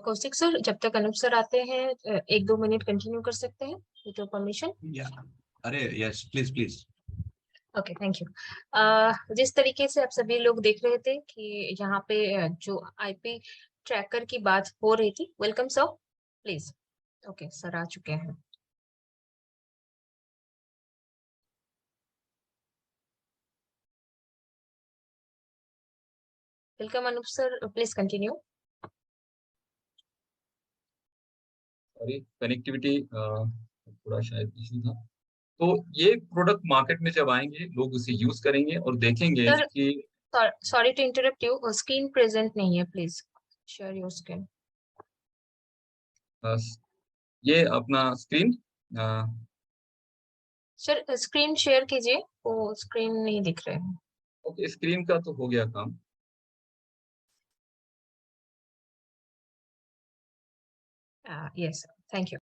कौशिक सर, जब तक अनूप सर आते हैं 1-2 मिनट कंटिन्यू कर सकते हैं विद योर परमिशन। या अरे yes please please. Okay, thank you. जिस तरीके से आप सभी लोग देख रहे थे कि यहाँ पे जो आईपी ट्रैकर की बात हो रही थी, welcome sir, please. Okay sir आ चुके हैं। Welcome Anoop sir, please continue. Sorry connectivity थोड़ा शायद इश्यू था। तो ये प्रोडक्ट मार्केट में जब आएँगे, लोग उसे यूज़ करेंगे और देखेंगे सर कि sorry to interrupt you, screen present नहीं है, please share your screen. Uh, ये अपना screen uh, sir screen share कीजिए, वो स्क्रीन नहीं दिख रहे हैं। ओके स्क्रीन का तो हो गया काम। Yes sir, thank you.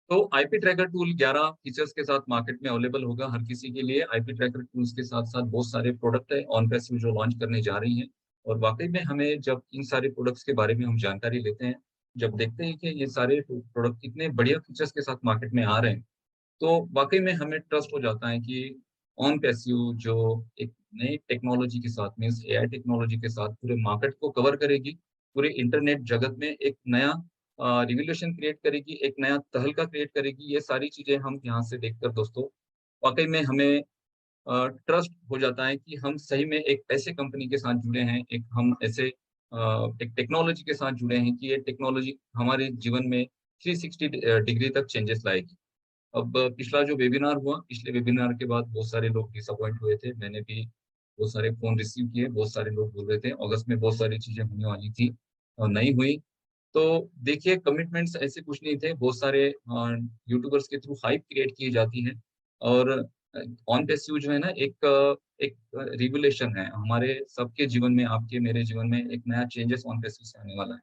तो आईपी ट्रैकर टूल 11 फीचर्स के साथ मार्केट में अवेलेबल होगा हर किसी के लिए। आईपी ट्रैकर टूल्स के साथ-साथ बहुत सारे प्रोडक्ट हैं ऑन पैसिव जो लॉन्च करने जा रही हैं और वाक़ई में हमें जब इन सारे प्रोडक्ट्स के बारे में हम जानकारी लेते हैं, जब देखते हैं कि ये सारे प्रोडक्ट इतने बढ़िया फीचर्स के साथ मार्केट में आ रहे हैं, तो वाक़ई में हमें ट्रस्ट हो जाता है कि ऑन पैसिव जो एक नई टेक्नोलॉजी के साथ मीन्स एआई टेक्नोलॉजी के साथ पूरे मार्केट को कवर करेगी, पूरे इंटरनेट जगत में एक नया रिवॉल्यूशन क्रिएट करेगी, एक नया तहलका क्रिएट करेगी। ये सारी चीज़ें हम यहाँ से देखकर दोस्तों वाक़ई में हमें ट्रस्ट हो जाता है कि हम सही में एक ऐसे कंपनी के साथ जुड़े हैं, एक हम ऐसे एक टेक्नोलॉजी के साथ जुड़े हैं कि ये टेक्नोलॉजी हमारे जीवन में 360 डिग्री तक चेंजेस लाएगी। अब पिछला जो वेबिनार हुआ, पिछले वेबिनार के बाद बहुत सारे लोग डिसअपॉइंट हुए थे। मैंने भी बहुत सारे फ़ोन रिसीव किए, बहुत सारे लोग बोल रहे थे अगस्त में बहुत सारी चीज़ें होने वाली थी और नहीं हुई। तो देखिए कमिटमेंट्स ऐसे कुछ नहीं थे, बहुत सारे यूट्यूबर्स के थ्रू हाइप क्रिएट की जाती है और ऑन पैसिव जो है ना एक रिवोल्यूशन है, हमारे सबके जीवन में, आपके मेरे जीवन में एक नया चेंजेस ऑन पैसिव से आने वाला है।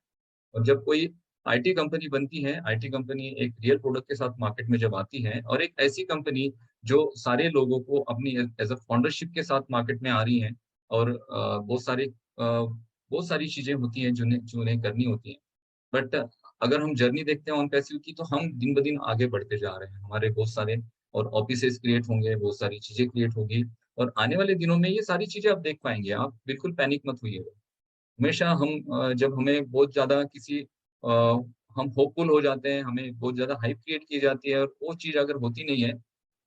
और जब कोई आईटी कंपनी बनती है, आईटी कंपनी एक रियल प्रोडक्ट के साथ मार्केट में जब आती है और एक ऐसी कंपनी जो सारे लोगों को अपनी एज अ फाउंडरशिप के साथ मार्केट में आ रही हैं और बहुत सारी चीजें होती हैं जो उन्हें करनी होती हैं। बट अगर हम जर्नी देखते हैं ऑन पैसिव की, तो हम दिन ब दिन आगे बढ़ते जा रहे हैं। हमारे बहुत सारे और ऑफिसेस क्रिएट होंगे, बहुत सारी चीजें क्रिएट होगी और आने वाले दिनों में ये सारी चीजें आप देख पाएँगे। आप बिल्कुल पैनिक मत होइएगा। हमेशा जब हमें बहुत ज़्यादा हम होपफुल हो जाते हैं, हमें बहुत ज़्यादा हाइप क्रिएट की जाती है और वो चीज़ अगर होती नहीं है,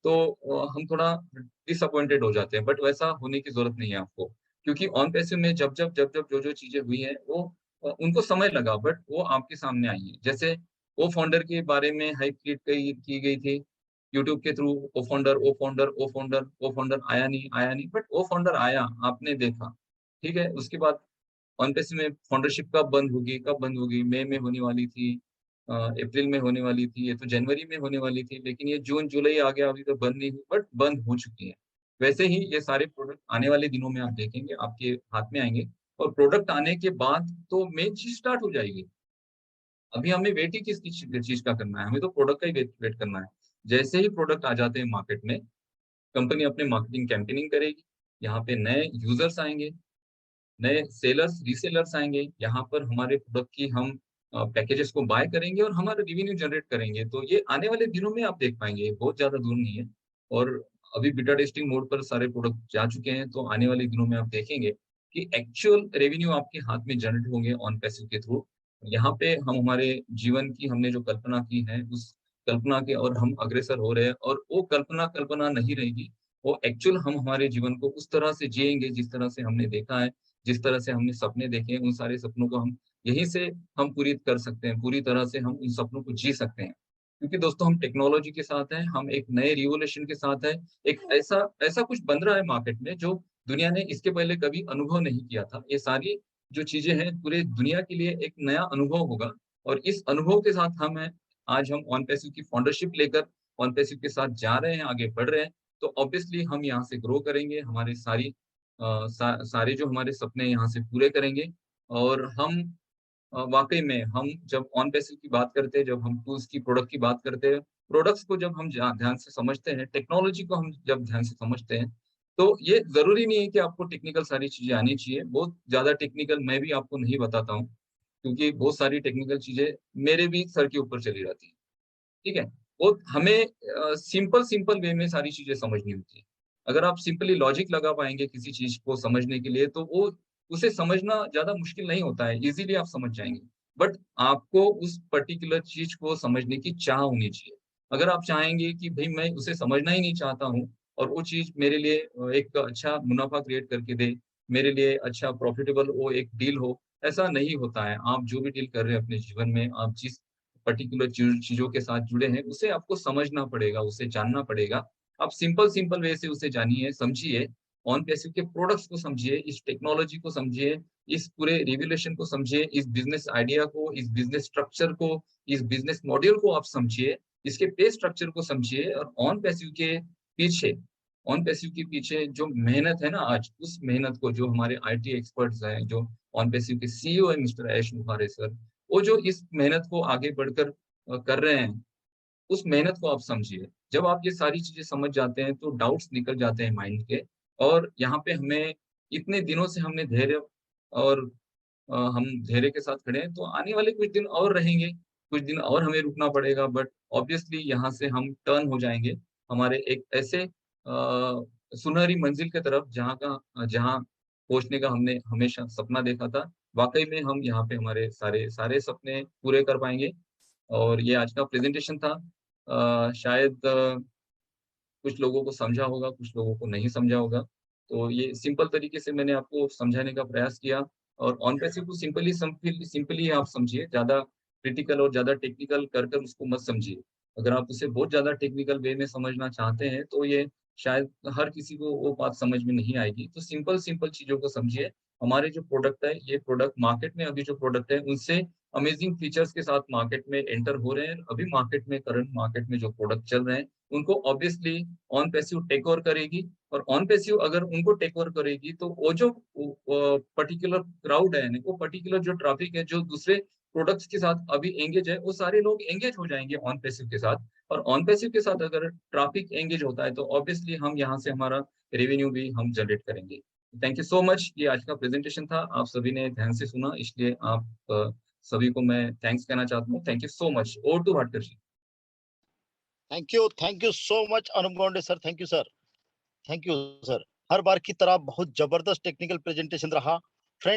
तो हम थोड़ा डिसअपॉइंटेड हो जाते हैं। बट वैसा होने की ज़रूरत नहीं है आपको, क्योंकि ऑन पैसिव में जब जो-जो चीज़ें हुई हैं, वो उनको समय लगा, बट वो आपके सामने आई हैं। जैसे को-फाउंडर के बारे में हाइप क्रिएट की गई थी, यूट्यूब के थ्रू वो फाउंडर आया नहीं, बट वो फाउंडर आया, आपने देखा। ठीक है? उसके बाद ऑन-पेस में फाउंडरशिप कब बंद होगी? मई में होने वाली थी, अप्रैल में होने वाली थी, ये तो जनवरी में होने वाली थी, लेकिन ये जून, जुलाई आ गया, अभी तो बंद नहीं हुई, बट बंद हो चुकी है। वैसे ही ये सारे प्रोडक्ट आने वाले दिनों में आप देखेंगे, आपके हाथ में आएँगे और प्रोडक्ट आने के बाद तो मेन चीज़ स्टार्ट हो जाएगी। अभी हमें वेट ही किस चीज़ का करना है, हमें तो प्रोडक्ट का ही वेट वेट करना है। जैसे ही प्रोडक्ट आ जाते हैं मार्केट में, कंपनी अपनी मार्केटिंग कैम्पेनिंग करेगी, यहाँ पे नए यूज़र्स आएँगे, नए सेलर्स, रीसेलर्स आएँगे, यहाँ पर हमारे प्रोडक्ट की हम पैकेजेस को बाय करेंगे और हमारा रेवेन्यू जनरेट करेंगे। तो ये आने वाले दिनों में आप देख पाएँगे, बहुत ज़्यादा दूर नहीं है और अभी बीटा टेस्टिंग मोड पर सारे प्रोडक्ट जा चुके हैं, तो आने वाले दिनों में आप देखेंगे कि एक्चुअल रेवेन्यू आपके हाथ में जनरेट होंगे ऑन पैसिव के थ्रू। यहाँ पे हम हमारे जीवन की हमने जो कल्पना की है, उस कल्पना के और हम अग्रसर हो रहे हैं और वो कल्पना, कल्पना नहीं रहेगी, वो एक्चुअल हम हमारे जीवन को उस तरह से जिएँगे, जिस तरह से हमने देखा है, जिस तरह से हमने सपने देखे हैं, उन सारे सपनों को हम यहीं से हम पूरी कर सकते हैं, पूरी तरह से हम उन सपनों को जी सकते हैं। क्योंकि दोस्तों हम टेक्नोलॉजी के साथ हैं, हम एक नए रिवॉल्यूशन के साथ हैं, एक ऐसा ऐसा कुछ बन रहा है मार्केट में जो दुनिया ने इसके पहले कभी अनुभव नहीं किया था। ये सारी जो चीज़ें हैं पूरे दुनिया के लिए एक नया अनुभव होगा और इस अनुभव के साथ हम हैं, आज हम ऑन पैसिव की फाउंडरशिप लेकर ऑन पैसिव के साथ जा रहे हैं, आगे बढ़ रहे हैं, तो ऑब्वियसली हम यहाँ से ग्रो करेंगे, हमारी सारी सारे जो हमारे सपने यहाँ से पूरे करेंगे और हम वाक़ई में हम जब ऑन पैसिव की बात करते हैं, जब हम टूल्स की प्रोडक्ट की बात करते हैं, प्रोडक्ट्स को जब हम ध्यान से समझते हैं, टेक्नोलॉजी को हम जब ध्यान से समझते हैं, तो ये ज़रूरी नहीं है कि आपको टेक्निकल सारी चीज़ें आनी चाहिए। बहुत ज़्यादा टेक्निकल मैं भी आपको नहीं बताता हूँ, क्योंकि बहुत सारी टेक्निकल चीज़ें मेरे भी सर के ऊपर चली जाती हैं। ठीक है? वो हमें सिंपल वे में सारी चीज़ें समझनी होती है। अगर आप सिंपली लॉजिक लगा पाएँगे किसी चीज़ को समझने के लिए, तो वो उसे समझना ज़्यादा मुश्किल नहीं होता है, ईज़िली आप समझ जाएँगे। बट आपको उस पर्टिकुलर चीज़ को समझने की चाह होनी चाहिए। अगर आप चाहेंगे कि भई मैं उसे समझना ही नहीं चाहता हूँ और वो चीज़ मेरे लिए एक अच्छा मुनाफ़ा क्रिएट करके दे, मेरे लिए अच्छा प्रॉफ़िटेबल वो एक डील हो, ऐसा नहीं होता है। आप जो भी डील कर रहे हैं अपने जीवन में, आप जिस पर्टिकुलर चीज़ों के साथ जुड़े हैं, उसे आपको समझना पड़ेगा, उसे जानना पड़ेगा। आप सिंपल वे से उसे जानिए, समझिए, ऑन पैसिव के प्रोडक्ट्स को समझिए, इस टेक्नोलॉजी को समझिए, इस पूरे रिवोल्यूशन को समझिए, इस बिज़नेस आइडिया को, इस बिज़नेस स्ट्रक्चर को, इस बिज़नेस मॉड्यूल को आप समझिए, इसके पे स्ट्रक्चर को समझिए और पीछे ऑन पैसिव के पीछे जो मेहनत है ना आज, उस मेहनत को जो हमारे आईटी एक्सपर्ट्स हैं, जो ऑन पैसिव के सीईओ हैं मिस्टर ऐश मुखारे सर, वो जो इस मेहनत को आगे बढ़कर कर रहे हैं, उस मेहनत को आप समझिए। जब आप ये सारी चीज़ें समझ जाते हैं, तो डाउट्स निकल जाते हैं माइंड के और यहाँ पे हमें इतने दिनों से हमने धैर्य और हम धैर्य के साथ खड़े हैं, तो आने वाले कुछ दिन और रहेंगे, कुछ दिन और हमें रुकना पड़ेगा बट ऑब्वियसली यहाँ से हम टर्न हो जाएँगे, हमारे एक ऐसे सुनहरी मंज़िल की तरफ जहाँ पहुँचने का हमने हमेशा सपना देखा था। वाक़ई में हम यहाँ पे हमारे सारे सारे सपने पूरे कर पाएँगे और ये आज का प्रेज़ेंटेशन था। शायद कुछ लोगों को समझा होगा, कुछ लोगों को नहीं समझा होगा। तो ये सिंपल तरीके से मैंने आपको समझाने का प्रयास किया और ऑन पैसिव को सिंपली आप समझिए, ज़्यादा क्रिटिकल और ज़्यादा टेक्निकल कर कर उसको मत समझिए। अगर आप उसे बहुत ज़्यादा टेक्निकल वे में समझना चाहते हैं, तो ये शायद हर किसी को वो बात समझ में नहीं आएगी। तो सिंपल चीज़ों को समझिए। हमारे जो प्रोडक्ट है, ये प्रोडक्ट मार्केट में अभी जो प्रोडक्ट है, उनसे अमेज़िंग फीचर्स के साथ मार्केट में एंटर हो रहे हैं। अभी करंट मार्केट में जो प्रोडक्ट चल रहे हैं, उनको obviously on passive take over करेगी और ऑन पैसिव अगर उनको टेक ओवर करेगी तो वो जो पर्टिकुलर क्राउड है, वो पर्टिकुलर जो ट्रैफिक है, जो दूसरे प्रोडक्ट्स के साथ अभी एंगेज है, वो सारे लोग एंगेज हो जाएँगे ऑन पैसिव के साथ और ऑन पैसिव के साथ अगर ट्रैफिक एंगेज होता है, तो ऑब्वियसली हम यहाँ से हमारा रेवेन्यू भी हम जनरेट करेंगे। थैंक यू सो मच, ये आज का प्रेज़ेंटेशन था। आप सभी ने ध्यान से सुना, इसलिए आप सभी को मैं थैंक्स कहना चाहता हूँ। Thank you so much. Over to Bhatkar ji. Thank you so much Anup Gonde sir, thank you sir, thank you sir. हर बार की तरह बहुत जबरदस्त टेक्निकल प्रेजेंटेशन रहा।